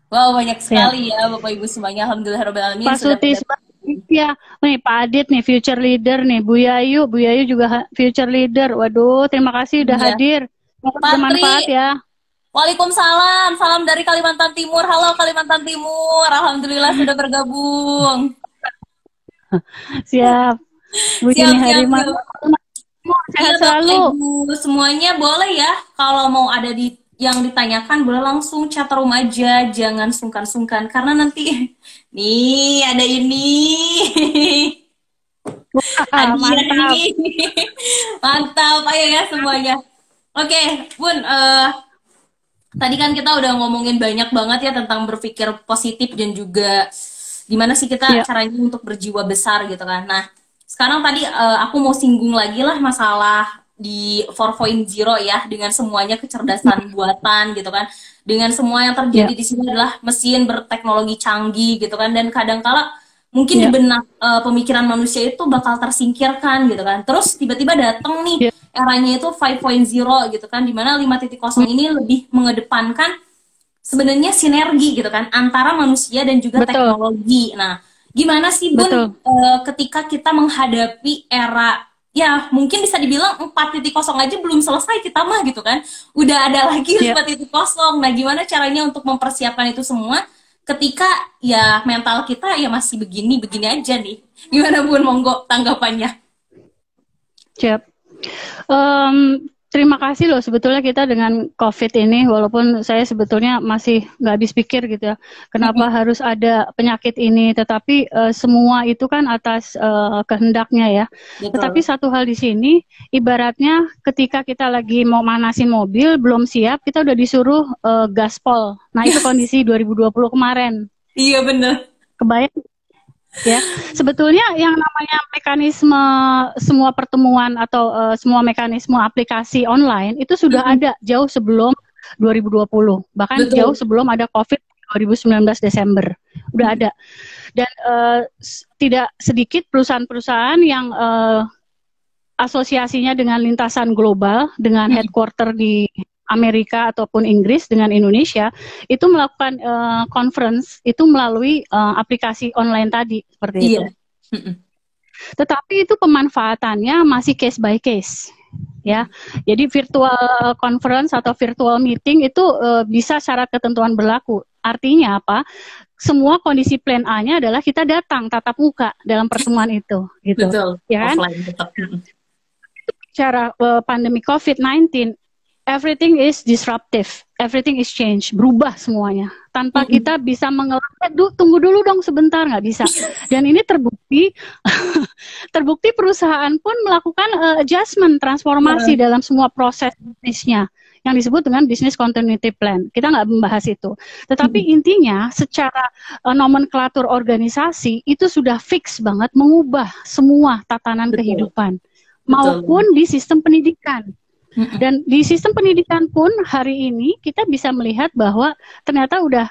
Wow, banyak sekali ya Bapak Ibu semuanya. Alhamdulillahirobbilalamin. Pak Sutis, ya, nih Pak Adit nih future leader nih, Bu Yayu juga future leader. Waduh, terima kasih udah hadir. Bermanfaat ya. Waalaikumsalam, salam dari Kalimantan Timur. Halo Kalimantan Timur, alhamdulillah sudah bergabung. Siap. Bu Siap. Sehat selalu. Ibu semuanya boleh ya, kalau mau ada yang ditanyakan boleh langsung chat room aja, jangan sungkan-sungkan karena nanti nih ada ini. Hadiah Mantap. nih. Mantap, ayo ya semuanya. Oke, Bun, tadi kan kita udah ngomongin banyak banget ya tentang berpikir positif dan juga gimana sih kita Ya, caranya untuk berjiwa besar gitu kan. Nah, sekarang tadi aku mau singgung lagi lah masalah di 4.0 ya, dengan semuanya kecerdasan buatan gitu kan. Dengan semua yang terjadi ya, di sini adalah mesin berteknologi canggih gitu kan, dan kadangkala mungkin di ya, benak pemikiran manusia itu bakal tersingkirkan gitu kan. Terus tiba-tiba datang nih ya. eranya itu 5.0 gitu kan, dimana 5.0 Hmm, ini lebih mengedepankan sebenarnya sinergi gitu kan antara manusia dan juga betul, teknologi. Nah, gimana sih Bun betul. ketika kita menghadapi era, ya mungkin bisa dibilang 4.0 aja belum selesai kita mah gitu kan, udah ada lagi Ya, 5.0. Nah, gimana caranya untuk mempersiapkan itu semua ketika ya mental kita ya masih begini-begini aja nih. Gimana Bun, monggo tanggapannya. siap. Terima kasih loh sebetulnya kita dengan COVID ini, walaupun saya sebetulnya masih nggak habis pikir gitu ya, kenapa harus ada penyakit ini, tetapi semua itu kan atas kehendaknya ya. Tetapi Betul. satu hal di sini, ibaratnya ketika kita lagi mau manasin mobil, belum siap, kita udah disuruh gaspol. Nah itu kondisi 2020 kemarin. Iya bener. Kebayang ya, sebetulnya yang namanya mekanisme semua pertemuan atau semua mekanisme aplikasi online itu sudah ada jauh sebelum 2020, bahkan jauh Betul. sebelum ada COVID 2019 Desember, udah ada. Dan tidak sedikit perusahaan-perusahaan yang asosiasinya dengan lintasan global, dengan headquarter di Amerika ataupun Inggris dengan Indonesia, itu melakukan conference itu melalui aplikasi online tadi, seperti itu. Iya. Tetapi itu pemanfaatannya masih case by case, ya. Jadi virtual conference atau virtual meeting itu bisa syarat ketentuan berlaku. Artinya apa? Semua kondisi plan A-nya adalah kita datang tatap muka dalam pertemuan itu, gitu, Betul. ya kan? Offline tetap. Cara pandemi COVID-19, everything is disruptive, everything is change, berubah semuanya. Tanpa kita bisa mengelak, tunggu dulu dong sebentar, nggak bisa. Dan ini terbukti, terbukti perusahaan pun melakukan adjustment, transformasi dalam semua proses bisnisnya, yang disebut dengan business continuity plan. Kita nggak membahas itu. Tetapi intinya, secara nomenklatur organisasi, itu sudah fix banget mengubah semua tatanan Betul. kehidupan. Betul. Maupun di sistem pendidikan. Dan di sistem pendidikan pun hari ini kita bisa melihat bahwa ternyata udah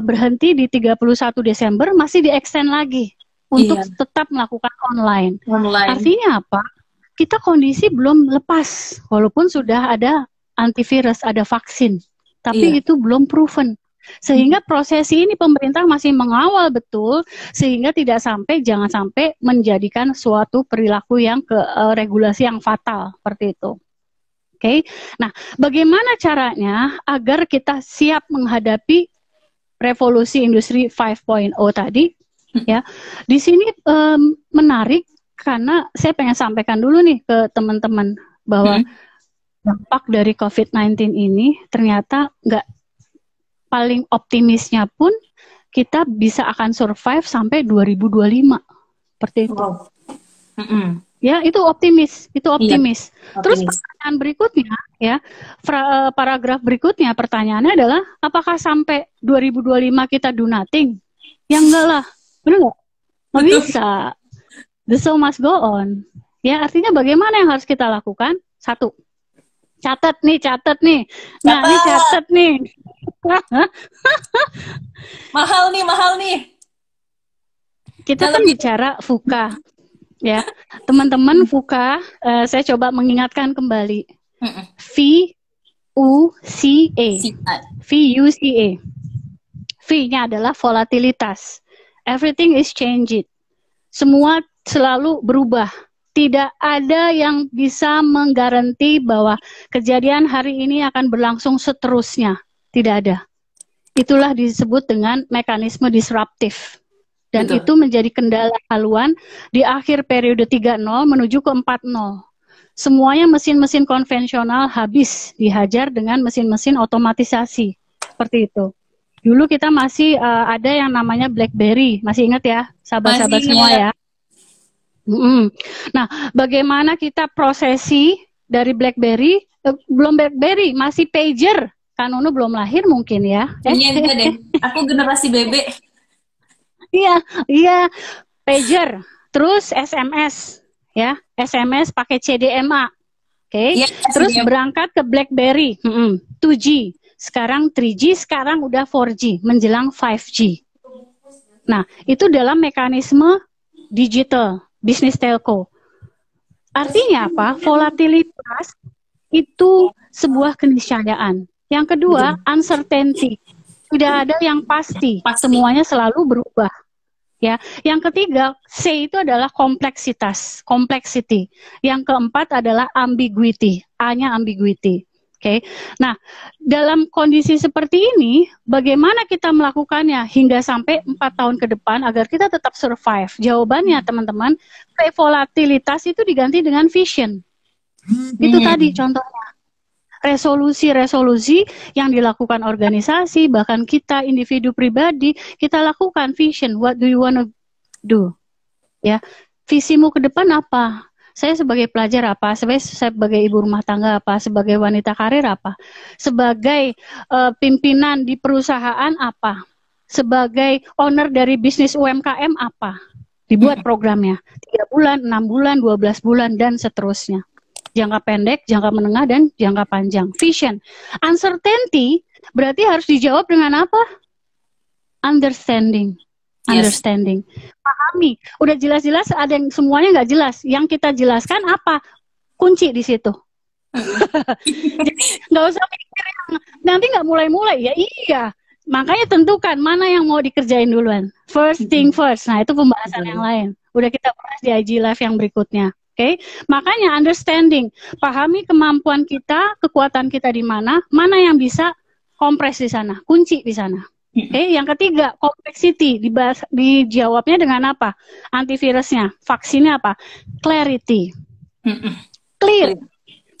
berhenti di 31 Desember, masih di-extend lagi untuk tetap melakukan online. Artinya apa? Kita kondisi belum lepas, walaupun sudah ada antivirus, ada vaksin, tapi itu belum proven. Sehingga prosesi ini pemerintah masih mengawal betul, sehingga jangan sampai menjadikan suatu perilaku yang regulasi yang fatal seperti itu. Oke, nah bagaimana caranya agar kita siap menghadapi revolusi industri 5.0 tadi? Ya, di sini menarik karena saya pengen sampaikan dulu nih ke teman-teman bahwa dampak dari COVID-19 ini ternyata nggak, paling optimisnya pun kita bisa akan survive sampai 2025, seperti itu. Ya, itu optimis, itu optimis. Iya, terus pertanyaan berikutnya, ya, paragraf berikutnya pertanyaannya adalah, apakah sampai 2025 kita do nothing? Ya enggak lah, benar nggak? Nggak bisa. The show must go on. Ya, artinya bagaimana yang harus kita lakukan? Satu, catat nih. Nah, ini catat nih. Mahal nih. Kita kan bicara VUCA. Ya, teman-teman VUCA, saya coba mengingatkan kembali. VUCA. VUCA. V-nya adalah volatilitas. Everything is changed. Semua selalu berubah. Tidak ada yang bisa menggaranti bahwa kejadian hari ini akan berlangsung seterusnya. Tidak ada. Itulah disebut dengan mekanisme disruptif. Dan itu menjadi kendala haluan di akhir periode 3.0 menuju ke 4.0. Semuanya mesin-mesin konvensional habis dihajar dengan mesin-mesin otomatisasi. Seperti itu. Dulu kita masih ada yang namanya BlackBerry. Masih ingat ya, sahabat-sahabat semua ya? Mm-mm. Nah, bagaimana kita prosesi dari BlackBerry, belum BlackBerry, masih pager. Kan Nunu belum lahir mungkin ya. Kayaknya enggak deh. Aku generasi bebek. Iya, iya, pager. Terus SMS, ya, SMS pakai CDMA. Oke, Iya, terus CDM. berangkat ke BlackBerry, 2G. Sekarang 3G, sekarang udah 4G, menjelang 5G. Nah, itu dalam mekanisme digital, bisnis telco. Artinya apa? Volatilitas itu sebuah keniscayaan. Yang kedua, Betul. uncertainty. Tidak ada yang pasti, Pasti. semuanya selalu berubah. Ya, yang ketiga C itu adalah kompleksitas, complexity. Yang keempat adalah ambiguity, A-nya ambiguity. Oke. Nah, dalam kondisi seperti ini, bagaimana kita melakukannya hingga sampai 4 tahun ke depan agar kita tetap survive? Jawabannya, teman-teman, volatilitas itu diganti dengan vision. Itu tadi contohnya. Resolusi-resolusi yang dilakukan organisasi, bahkan kita individu pribadi, kita lakukan vision. What do you want to do? Ya, visimu ke depan apa? Saya sebagai pelajar apa? Saya sebagai ibu rumah tangga apa? Sebagai wanita karir apa? Sebagai pimpinan di perusahaan apa? Sebagai owner dari bisnis UMKM apa? Dibuat programnya 3 bulan, 6 bulan, 12 bulan, dan seterusnya. Jangka pendek, jangka menengah, dan jangka panjang. Vision. Uncertainty berarti harus dijawab dengan apa? Understanding. Yes. Understanding. Pahami. Udah jelas-jelas ada yang semuanya nggak jelas. Yang kita jelaskan apa? Kunci di situ. Jadi nggak usah mikir yang nanti nggak mulai-mulai. Ya iya. Makanya tentukan mana yang mau dikerjain duluan. First thing first. Nah, itu pembahasan yang lain. Udah kita bahas di IG Live yang berikutnya. Oke, makanya understanding, pahami kemampuan kita, kekuatan kita di mana yang bisa kompres di sana, kunci di sana. Oke, yang ketiga, complexity, dijawabnya dengan apa? Antivirusnya, vaksinnya apa? Clarity, clear,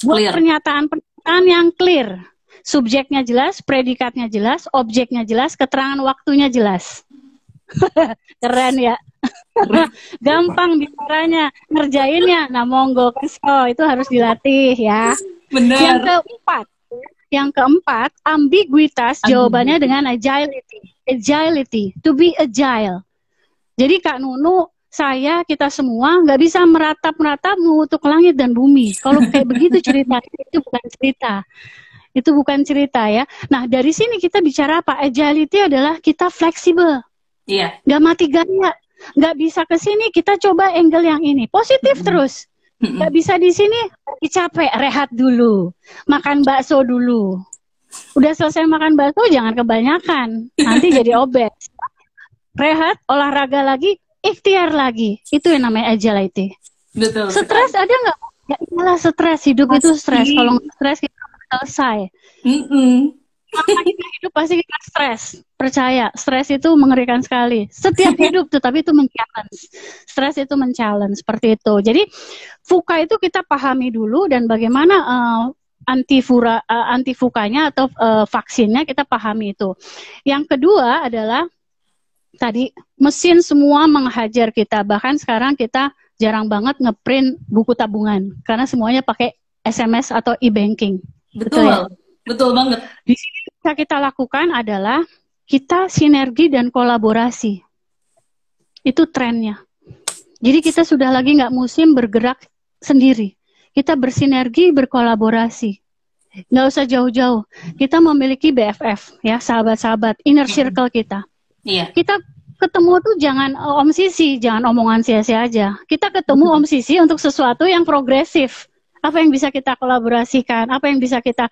buat pernyataan-pernyataan yang clear, subjeknya jelas, predikatnya jelas, objeknya jelas, keterangan waktunya jelas. Keren ya. Gampang bicaranya, ngerjainnya. Nah, monggo keso, itu harus dilatih ya. Benar. Yang keempat, ambiguitas, jawabannya dengan agility. Agility, to be agile. Jadi Kak Nunu, saya, kita semua nggak bisa meratap-meratap mengutuk langit dan bumi. Kalau kayak begitu ceritanya, itu bukan cerita. Itu bukan cerita ya. Nah, dari sini kita bicara apa? Agility adalah kita fleksibel. Iya. Nggak mati gaya. Nggak bisa ke sini, kita coba angle yang ini. Positif terus. Nggak bisa di sini, capek, rehat dulu. Makan bakso dulu. Udah selesai makan bakso, jangan kebanyakan. Nanti jadi obes. Rehat, olahraga lagi, ikhtiar lagi. Itu yang namanya agility. Betul. Stres ada nggak? Ya iyalah stres, hidup itu stres. Kalau nggak stres, kita selesai. Maka kita hidup pasti kita stres. Percaya, stres itu mengerikan sekali. Setiap hidup tuh, tapi itu men-challenge. Stres itu men-challenge, seperti itu. Jadi, VUCA itu kita pahami dulu dan bagaimana anti VUCA-nya atau vaksinnya kita pahami itu. Yang kedua adalah tadi mesin semua menghajar kita. Bahkan sekarang kita jarang banget ngeprint buku tabungan karena semuanya pakai SMS atau e-banking. Betul ya? Betul banget. Di sini yang kita lakukan adalah kita sinergi dan kolaborasi. Itu trennya. Jadi kita sudah lagi nggak musim bergerak sendiri. Kita bersinergi, berkolaborasi. Nggak usah jauh-jauh. Kita memiliki BFF, ya, sahabat-sahabat, inner circle kita. Iya. Kita ketemu tuh jangan Om Sisi, jangan omongan sia-sia aja. Kita ketemu Om Sisi untuk sesuatu yang progresif. Apa yang bisa kita kolaborasikan, apa yang bisa kita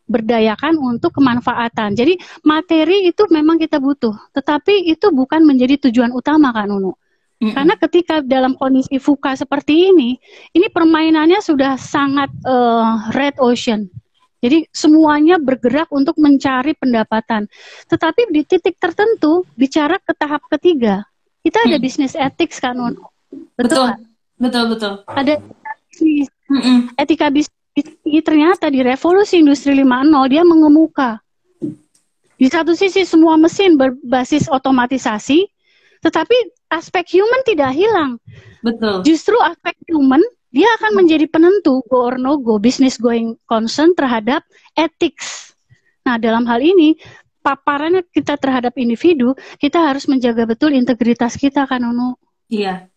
berdayakan untuk kemanfaatan. Jadi materi itu memang kita butuh, tetapi itu bukan menjadi tujuan utama Kak Nunu. Karena ketika dalam kondisi VUCA seperti ini permainannya sudah sangat red ocean. Jadi semuanya bergerak untuk mencari pendapatan. Tetapi di titik tertentu, bicara ke tahap ketiga, kita ada bisnis ethics Kak Nunu. Betul. Ada etika bisnis. Ternyata di revolusi industri 5.0 dia mengemuka. Di satu sisi semua mesin berbasis otomatisasi, tetapi aspek human tidak hilang. Betul. Justru aspek human dia akan menjadi penentu go or no go, business going concern terhadap ethics. Nah, dalam hal ini paparannya kita terhadap individu, kita harus menjaga betul integritas kita kan, Nunu. Iya.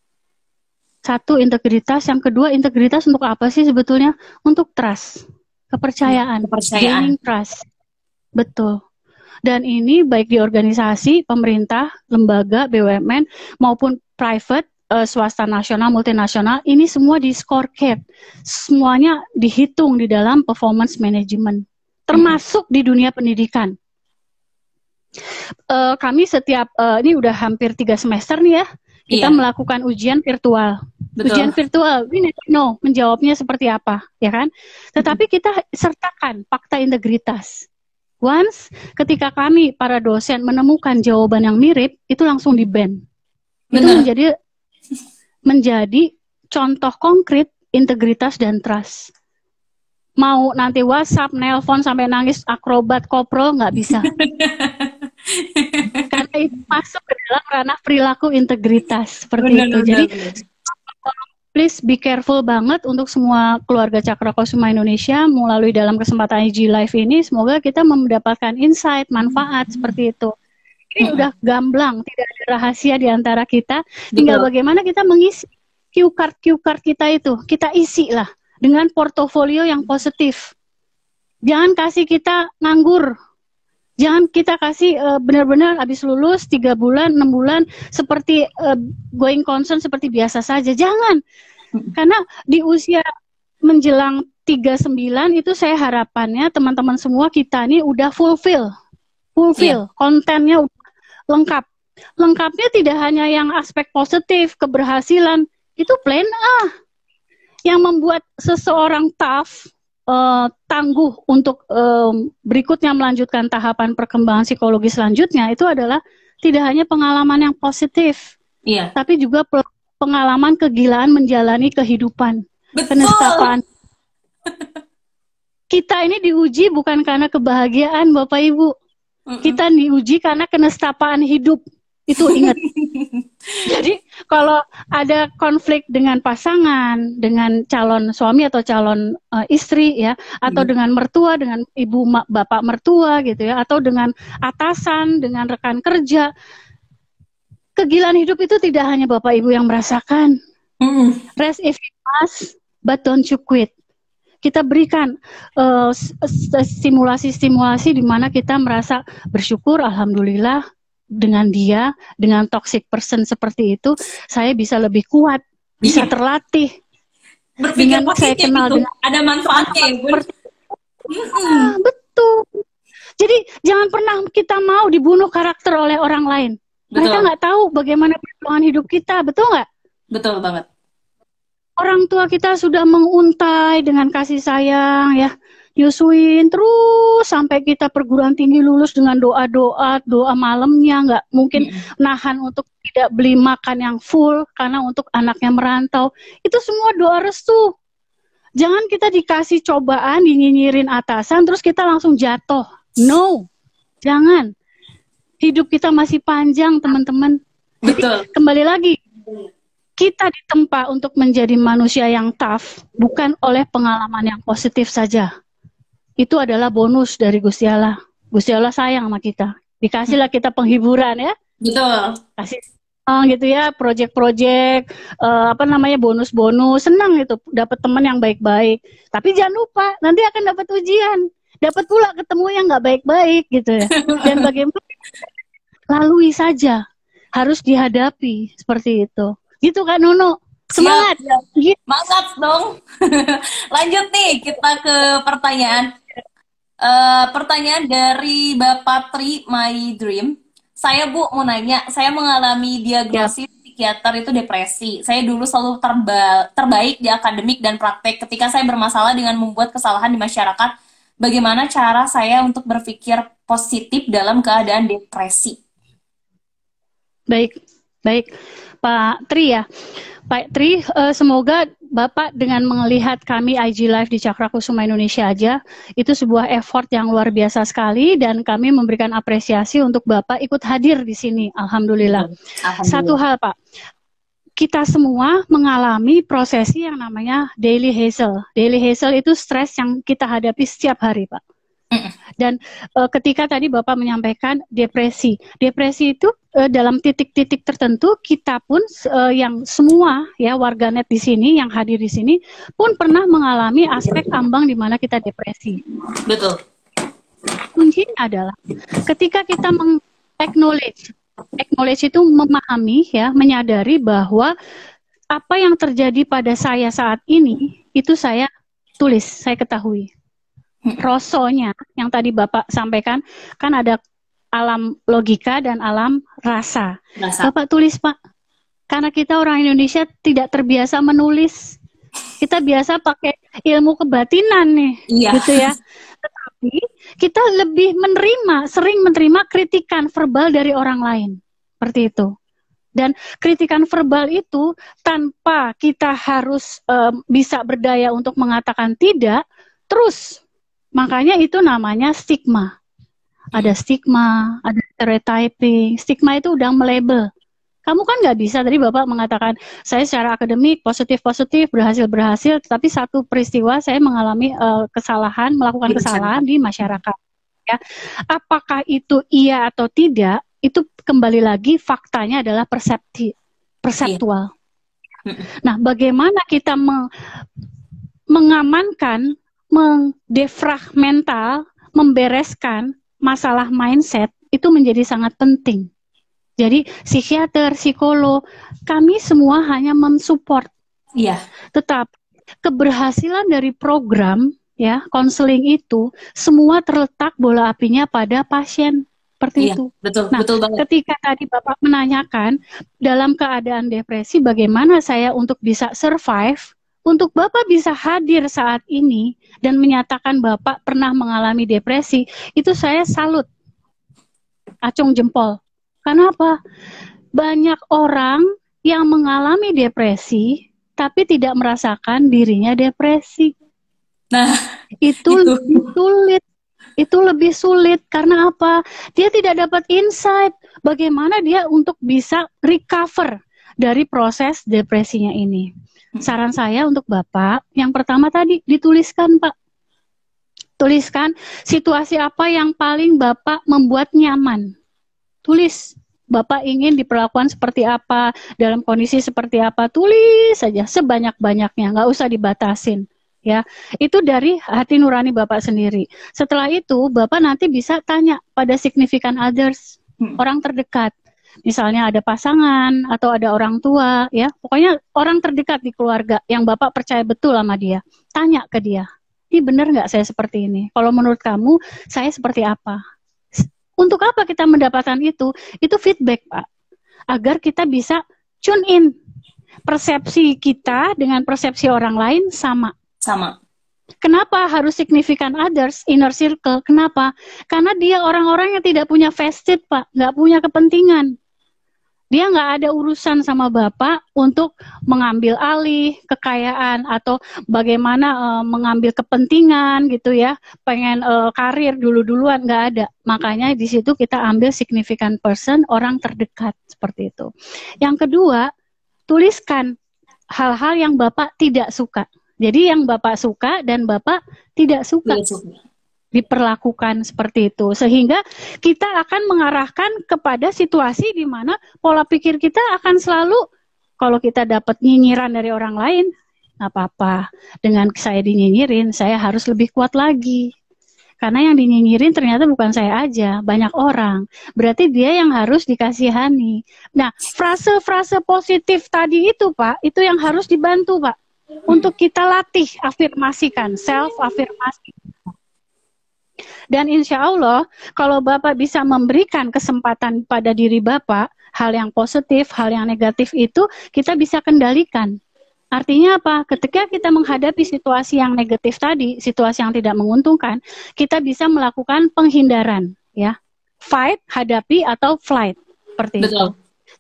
Satu, integritas. Yang kedua, integritas untuk apa sih sebetulnya? Untuk trust, kepercayaan, gaining trust. Betul. Dan ini baik di organisasi, pemerintah, lembaga, BUMN, maupun private, swasta nasional, multinasional, ini semua di scorecard. Semuanya dihitung di dalam performance management. Termasuk di dunia pendidikan. Kami setiap, ini udah hampir 3 semester nih ya, kita melakukan ujian virtual. Betul. Ujian virtual, we never know menjawabnya seperti apa, ya kan? Tetapi kita sertakan fakta integritas. Once ketika kami para dosen menemukan jawaban yang mirip, itu langsung di-ban. Itu menjadi contoh konkret integritas dan trust. Mau nanti WhatsApp, nelpon sampai nangis akrobat koprol nggak bisa. Karena itu masuk ke dalam ranah perilaku integritas seperti itu. Jadi please be careful banget untuk semua keluarga Cakra Kusuma Indonesia melalui dalam kesempatan IG Live ini. Semoga kita mendapatkan insight, manfaat seperti itu. Ini udah gamblang, tidak ada rahasia di antara kita. Tinggal bagaimana kita mengisi cue card kita itu. Kita isi lah dengan portofolio yang positif. Jangan kasih kita nganggur. Jangan kita kasih benar-benar habis lulus 3 bulan, 6 bulan seperti going concern seperti biasa saja. Jangan. Karena di usia menjelang 39 itu saya harapannya teman-teman semua kita nih udah fulfill. Kontennya udah lengkap. Lengkapnya tidak hanya yang aspek positif, keberhasilan, itu plan A. Yang membuat seseorang tough, tangguh untuk berikutnya melanjutkan tahapan perkembangan psikologi selanjutnya itu adalah tidak hanya pengalaman yang positif, tapi juga pengalaman kegilaan menjalani kehidupan. Kenestaan. Kita ini diuji bukan karena kebahagiaan Bapak Ibu, kita diuji karena kenestapaan hidup. Itu ingat. Jadi kalau ada konflik dengan pasangan, dengan calon suami atau calon istri ya, atau dengan mertua, dengan ibu bapak mertua gitu ya, atau dengan atasan, dengan rekan kerja, kegilaan hidup itu tidak hanya Bapak Ibu yang merasakan. Rest if you must, but don't you quit. Kita berikan stimulasi-stimulasi di mana kita merasa bersyukur, alhamdulillah dengan dia, dengan toxic person seperti itu, saya bisa lebih kuat, bisa terlatih. Berpikir positif saya kenal itu, dengan ada manfaatnya ya, Bun. Betul. Jadi jangan pernah kita mau dibunuh karakter oleh orang lain. Mereka nggak tahu bagaimana perjuangan hidup kita, betul nggak? Betul banget. Orang tua kita sudah menguntai dengan kasih sayang ya, nyusuin terus sampai kita perguruan tinggi lulus dengan doa malamnya, nggak mungkin nahan untuk tidak beli makan yang full karena untuk anaknya merantau. Itu semua doa restu. Jangan kita dikasih cobaan, dinyinyirin atasan, terus kita langsung jatuh. No, jangan. Hidup kita masih panjang, teman-teman. Betul. Jadi, kembali lagi, kita ditempa untuk menjadi manusia yang tough, bukan oleh pengalaman yang positif saja. Itu adalah bonus dari Gusti Allah. Gusti Allah sayang sama kita. Dikasihlah kita penghiburan ya. Betul. Kasih gitu ya, project-project, bonus-bonus, senang itu dapat teman yang baik-baik. Tapi jangan lupa nanti akan dapat ujian, dapat pula ketemu yang nggak baik-baik gitu ya. Dan bagaimana lalui saja, harus dihadapi seperti itu. Gitu kan Nono? Semangat. Semangat dong. Lanjut nih kita ke pertanyaan. Pertanyaan dari Bapak Tri My Dream. Saya Bu mau nanya, saya mengalami diagnosis psikiater itu depresi. Saya dulu selalu terbaik di akademik dan praktek. Ketika saya bermasalah dengan membuat kesalahan di masyarakat, bagaimana cara saya untuk berpikir positif dalam keadaan depresi? Baik Pak Tri ya. Pak Tri, semoga Bapak dengan melihat kami IG Live di Cakra Kusuma Indonesia aja, itu sebuah effort yang luar biasa sekali dan kami memberikan apresiasi untuk Bapak ikut hadir di sini. Alhamdulillah. Satu hal Pak, kita semua mengalami prosesi yang namanya daily hassle. Daily hassle itu stres yang kita hadapi setiap hari Pak. Dan ketika tadi Bapak menyampaikan depresi itu dalam titik-titik tertentu kita pun yang semua ya warganet di sini yang hadir di sini pun pernah mengalami aspek ambang di mana kita depresi. Betul. Kuncinya adalah ketika kita acknowledge itu memahami ya, menyadari bahwa apa yang terjadi pada saya saat ini itu saya tulis, saya ketahui. Rosonya yang tadi Bapak sampaikan kan ada alam logika dan alam rasa. Bapak tulis Pak, karena kita orang Indonesia tidak terbiasa menulis, kita biasa pakai ilmu kebatinan nih, gitu ya. Tetapi kita lebih sering menerima kritikan verbal dari orang lain, seperti itu. Dan kritikan verbal itu tanpa kita harus bisa berdaya untuk mengatakan tidak, terus. Makanya itu namanya stigma. Ada stigma, ada stereotyping. Stigma itu udah melabel. Kamu kan nggak bisa, tadi Bapak mengatakan, saya secara akademik positif-positif, berhasil-berhasil, tapi satu peristiwa saya mengalami kesalahan, melakukan kesalahan di masyarakat. Ya. Apakah itu iya atau tidak, itu kembali lagi faktanya adalah perseptual. Nah, bagaimana kita mengamankan, mendefragmental, membereskan masalah mindset itu menjadi sangat penting. Jadi psikiater, psikolog, kami semua hanya mensupport. Iya. Tetapi keberhasilan dari program ya konseling itu semua terletak bola apinya pada pasien. Seperti itu. Betul, nah, betul banget. Ketika tadi Bapak menanyakan dalam keadaan depresi bagaimana saya untuk bisa survive, untuk Bapak bisa hadir saat ini dan menyatakan Bapak pernah mengalami depresi, itu saya salut. Acung jempol. Kenapa? Banyak orang yang mengalami depresi tapi tidak merasakan dirinya depresi. Nah, itu lebih sulit. Itu lebih sulit karena apa? Dia tidak dapat insight bagaimana dia untuk bisa recover dari proses depresinya ini. Saran saya untuk Bapak, yang pertama tadi dituliskan Pak. Tuliskan situasi apa yang paling Bapak membuat nyaman. Tulis, Bapak ingin diperlakukan seperti apa, dalam kondisi seperti apa, tulis saja sebanyak-banyaknya, nggak usah dibatasin. Ya, itu dari hati nurani Bapak sendiri. Setelah itu, Bapak nanti bisa tanya pada significant others, orang terdekat. Misalnya ada pasangan atau ada orang tua, ya, pokoknya orang terdekat di keluarga yang Bapak percaya betul sama dia. Tanya ke dia, ini benar nggak saya seperti ini? Kalau menurut kamu, saya seperti apa? Untuk apa kita mendapatkan itu? Itu feedback, Pak. Agar kita bisa tune in. Persepsi kita dengan persepsi orang lain sama. Kenapa harus significant others, inner circle? Kenapa? Karena dia orang-orang yang tidak punya vested, Pak. Nggak punya kepentingan. Dia nggak ada urusan sama Bapak untuk mengambil alih kekayaan atau bagaimana mengambil kepentingan gitu ya, pengen karir dulu-duluan, nggak ada. Makanya di situ kita ambil significant person, orang terdekat seperti itu. Yang kedua, tuliskan hal-hal yang Bapak tidak suka. Jadi yang Bapak suka dan Bapak tidak suka. Diperlakukan seperti itu sehingga kita akan mengarahkan kepada situasi di mana pola pikir kita akan selalu kalau kita dapat nyinyiran dari orang lain nggak apa-apa, dengan saya dinyinyirin saya harus lebih kuat lagi karena yang dinyinyirin ternyata bukan saya aja, banyak orang, berarti dia yang harus dikasihani. Nah, frase-frase positif tadi itu Pak, itu yang harus dibantu Pak untuk kita latih, afirmasikan, self afirmasi. Dan insya Allah, kalau Bapak bisa memberikan kesempatan pada diri Bapak, hal yang positif, hal yang negatif itu kita bisa kendalikan. Artinya apa? Ketika kita menghadapi situasi yang negatif tadi, situasi yang tidak menguntungkan, kita bisa melakukan penghindaran, ya, fight, hadapi atau flight, seperti itu.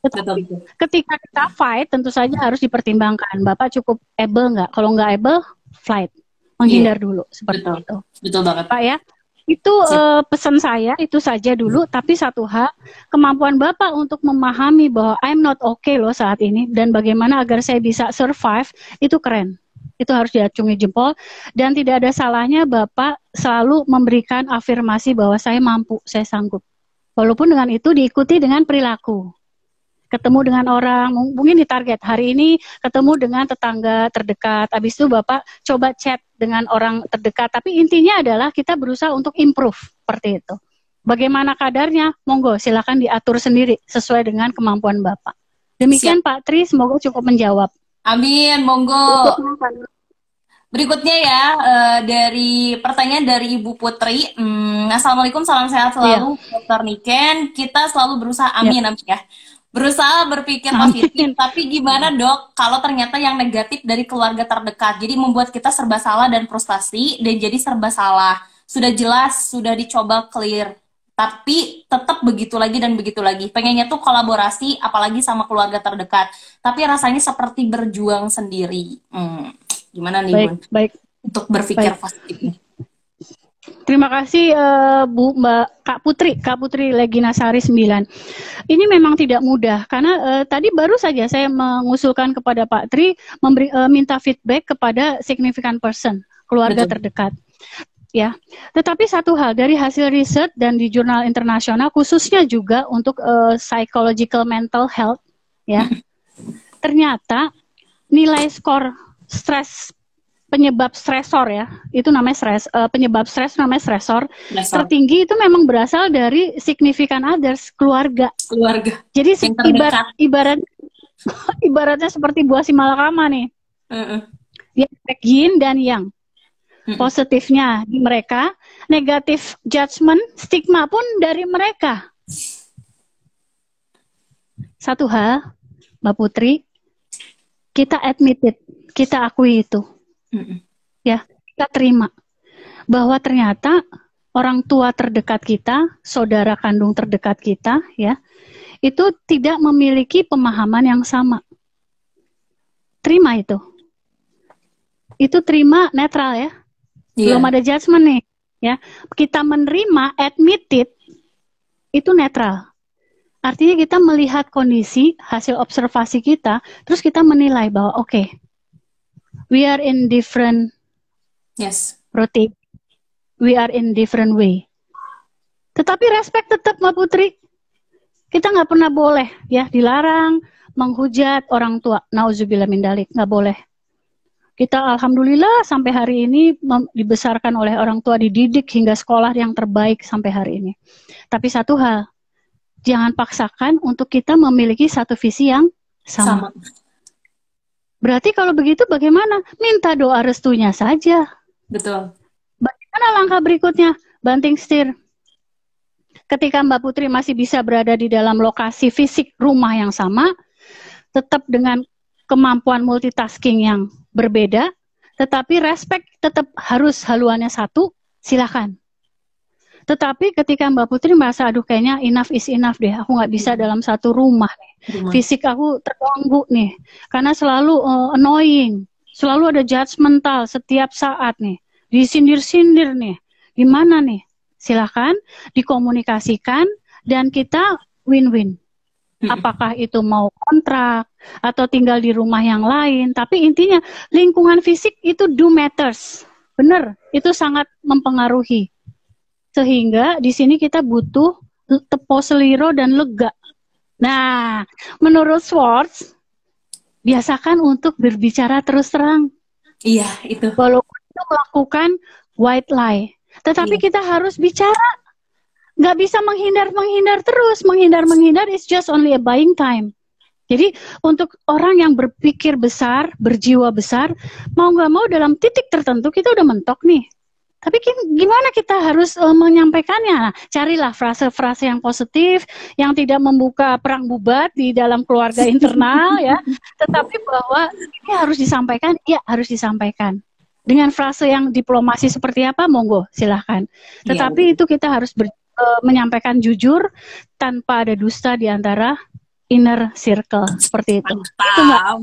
Tetapi betul. ketika kita fight, tentu saja harus dipertimbangkan. Bapak cukup able nggak? Kalau nggak able, flight. Menghindar Iya, dulu, seperti betul. itu. Betul banget. Pak ya, itu Siap. pesan saya, itu saja dulu. Tapi satu hal, kemampuan Bapak untuk memahami bahwa I'm not okay loh saat ini, dan bagaimana agar saya bisa survive, itu keren. Itu harus diacungi jempol, dan tidak ada salahnya Bapak selalu memberikan afirmasi bahwa saya mampu, saya sanggup. Walaupun dengan itu diikuti dengan perilaku. Ketemu dengan orang, mungkin ditarget hari ini ketemu dengan tetangga terdekat, habis itu Bapak coba chat dengan orang terdekat, tapi intinya adalah kita berusaha untuk improve, seperti itu. Bagaimana kadarnya? Monggo, silakan diatur sendiri sesuai dengan kemampuan Bapak. Demikian Siap. Pak Tri, semoga cukup menjawab. Amin, monggo. Berikutnya ya, dari pertanyaan dari Ibu Putri. Assalamualaikum, salam sehat selalu, Dr. Niken. Kita selalu berusaha, amin, amin ya. Berusaha berpikir positif, tapi gimana dok kalau ternyata yang negatif dari keluarga terdekat, jadi membuat kita serba salah dan frustasi, dan jadi serba salah. Sudah jelas, sudah dicoba clear, tapi tetap begitu lagi dan begitu lagi. Pengennya tuh kolaborasi, apalagi sama keluarga terdekat, tapi rasanya seperti berjuang sendiri. Gimana nih Baik, Bun? baik. Untuk berpikir positif nih. Terima kasih Kak Putri Legina Sari 9. Ini memang tidak mudah karena tadi baru saja saya mengusulkan kepada Pak Tri minta feedback kepada significant person, keluarga terdekat. Ya. Tetapi satu hal dari hasil riset dan di jurnal internasional khususnya juga untuk psychological mental health ya. Ternyata nilai skor stres penyebab stresor ya, itu namanya stres, penyebab stres namanya stresor, tertinggi itu memang berasal dari significant others, keluarga. Jadi ibaratnya seperti buah si malakama nih. Dia yin dan yang. Positifnya di mereka, negatif judgment, stigma pun dari mereka. Satu hal, Mbak Putri, kita admit it, kita akui itu. Ya, kita terima bahwa ternyata orang tua terdekat kita, saudara kandung terdekat kita, ya, itu tidak memiliki pemahaman yang sama. Terima itu. Itu terima netral ya. Belum ada judgment nih, ya. Kita menerima, admit it, itu netral. Artinya kita melihat kondisi, hasil observasi kita, terus kita menilai bahwa oke, we are in different routine. We are in different way. Tetapi respect tetap Mbak Putri. Kita nggak pernah boleh ya dilarang menghujat orang tua. Nauzubillah min dzalik, nggak boleh. Kita alhamdulillah sampai hari ini dibesarkan oleh orang tua, dididik hingga sekolah yang terbaik sampai hari ini. Tapi satu hal, jangan paksakan untuk kita memiliki satu visi yang sama. Berarti kalau begitu bagaimana? Minta doa restunya saja. Betul. Bagaimana langkah berikutnya? Banting setir. Ketika Mbak Putri masih bisa berada di dalam lokasi fisik rumah yang sama, tetap dengan kemampuan multitasking yang berbeda, tetapi respect tetap harus haluannya satu, silakan. Tetapi ketika Mbak Putri merasa, aduh kayaknya enough is enough deh, aku nggak bisa dalam satu rumah nih. Fisik aku terganggu nih, karena selalu annoying, selalu ada judgmental setiap saat nih, disindir-sindir nih, gimana nih? Silakan dikomunikasikan dan kita win-win. Apakah itu mau kontrak atau tinggal di rumah yang lain, tapi intinya lingkungan fisik itu do matters. Benar, itu sangat mempengaruhi. Sehingga di sini kita butuh tepo seliro dan lega. Nah, menurut Schwartz, biasakan untuk berbicara terus terang. Iya, itu. Walaupun itu melakukan white lie. Tetapi kita harus bicara. Nggak bisa menghindar terus. Menghindar is just only a buying time. Jadi untuk orang yang berpikir besar, berjiwa besar, mau nggak mau dalam titik tertentu kita udah mentok nih. Tapi gimana kita harus menyampaikannya? Nah, carilah frase-frase yang positif, yang tidak membuka perang bubat di dalam keluarga internal ya. Tetapi bahwa ini harus disampaikan, ya harus disampaikan. Dengan frase yang diplomasi seperti apa, monggo silahkan. Tetapi itu kita harus menyampaikan jujur tanpa ada dusta di antara inner circle seperti itu. Itu Mbak. Mantap.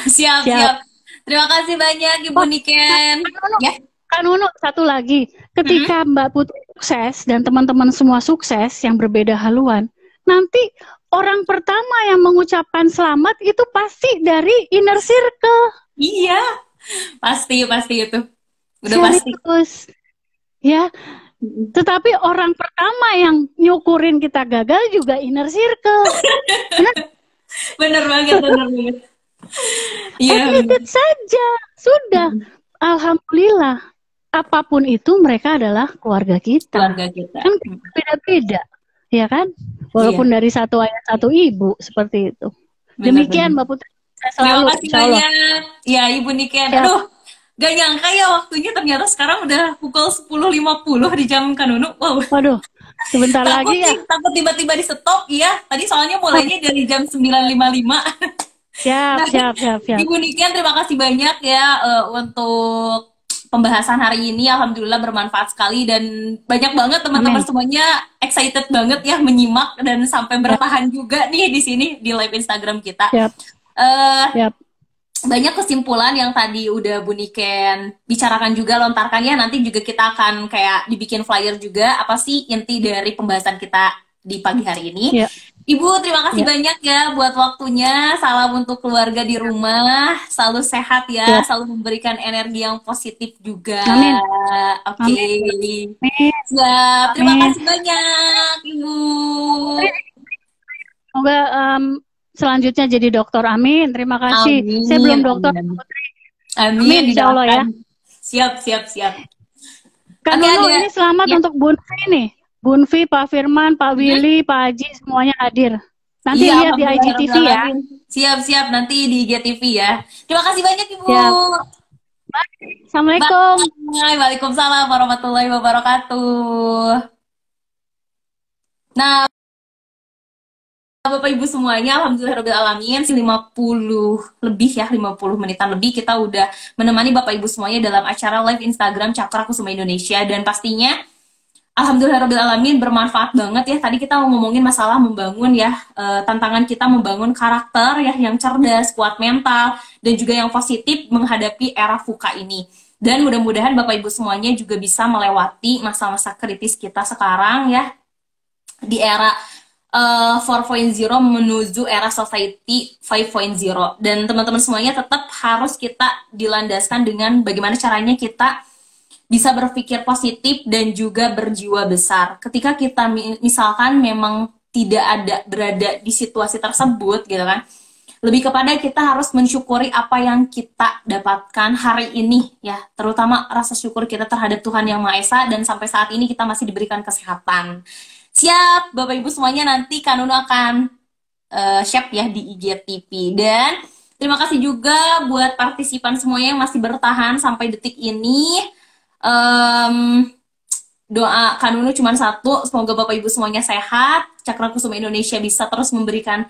Siap, Siap. siap. Terima kasih banyak Ibu Oh, Niken. Ya. Kak Nunu, satu lagi. Ketika Mbak Putri sukses dan teman-teman semua sukses yang berbeda haluan, nanti orang pertama yang mengucapkan selamat itu pasti dari inner circle. Iya. Pasti itu. Udah pasti. Serius. Ya, tetapi orang pertama yang nyukurin kita gagal juga inner circle. Bener banget, bener banget. Iya. Admitted saja. Sudah. Alhamdulillah. Apapun itu mereka adalah keluarga kita. Keluarga kita. Kan beda-beda. Ya kan? Walaupun dari satu ayah satu ibu seperti itu. Demikian Mbak Putri. Terima kasih banyak. Ya Ibu Niken. Aduh, gak nyangka ya waktunya ternyata sekarang udah pukul 10.50 di jam Kanunu. Wow. Waduh, sebentar lagi ya. Takut tiba-tiba di stop ya. Tadi soalnya mulainya dari jam 9.55. Siap. Ibu Niken, terima kasih banyak ya untuk pembahasan hari ini. Alhamdulillah bermanfaat sekali dan banyak banget teman-teman semuanya excited banget ya menyimak dan sampai bertahan juga nih di sini di live Instagram kita. Banyak kesimpulan yang tadi udah Bu Niken bicarakan juga, lontarkan ya. Nanti juga kita akan kayak dibikin flyer juga apa sih inti dari pembahasan kita di pagi hari ini. Ibu, terima kasih banyak ya buat waktunya. Salam untuk keluarga di rumah. Selalu sehat ya. Selalu memberikan energi yang positif juga. Amin. Oke. Siap. Terima kasih banyak, Ibu. Semoga selanjutnya jadi dokter. Amin. Terima kasih. Amin. Saya belum dokter. Amin. Insya Allah ya. Siap. Kan ini selamat untuk Bunfi nih. Bunfi, Pak Firman, Pak Willy, Pak Haji, semuanya hadir. Nanti lihat di IGTV ya. Siap, nanti di IGTV ya. Terima kasih banyak Ibu. Assalamualaikum. Waalaikumsalam warahmatullahi wabarakatuh. Nah, Bapak Ibu semuanya, alhamdulillahirrahmanirrahim, 50 lebih ya, 50 menitan lebih kita udah menemani Bapak Ibu semuanya dalam acara live Instagram Cakra Kusuma Indonesia, dan pastinya alhamdulillahirrahmanirrahim bermanfaat banget ya. Tadi kita ngomongin masalah membangun ya, tantangan kita membangun karakter ya yang cerdas, kuat mental, dan juga yang positif menghadapi era VUCA ini. Dan mudah-mudahan Bapak Ibu semuanya juga bisa melewati masa-masa kritis kita sekarang ya, di era 4.0 menuju era society 5.0. Dan teman-teman semuanya tetap harus kita dilandaskan dengan bagaimana caranya kita bisa berpikir positif dan juga berjiwa besar. Ketika kita misalkan memang tidak berada di situasi tersebut gitu kan, lebih kepada kita harus mensyukuri apa yang kita dapatkan hari ini ya, terutama rasa syukur kita terhadap Tuhan Yang Maha Esa, dan sampai saat ini kita masih diberikan kesehatan. Siap Bapak Ibu semuanya, nanti Kanunu akan share ya di IGTV. Dan terima kasih juga buat partisipan semuanya yang masih bertahan sampai detik ini. Doa Kanunu cuma satu, semoga Bapak Ibu semuanya sehat, Cakra Kusuma Indonesia bisa terus memberikan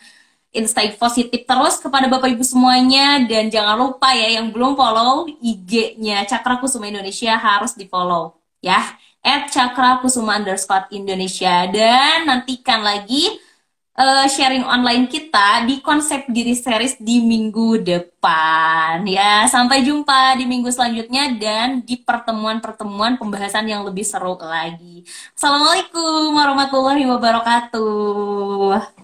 insight positif terus kepada Bapak Ibu semuanya. Dan jangan lupa ya, yang belum follow IG-nya Cakra Kusuma Indonesia harus di follow ya, @cakrakusuma_Indonesia. Dan nantikan lagi sharing online kita di konsep diri series di minggu depan ya. Sampai jumpa di minggu selanjutnya dan di pertemuan-pertemuan pembahasan yang lebih seru lagi. Assalamualaikum warahmatullahi wabarakatuh.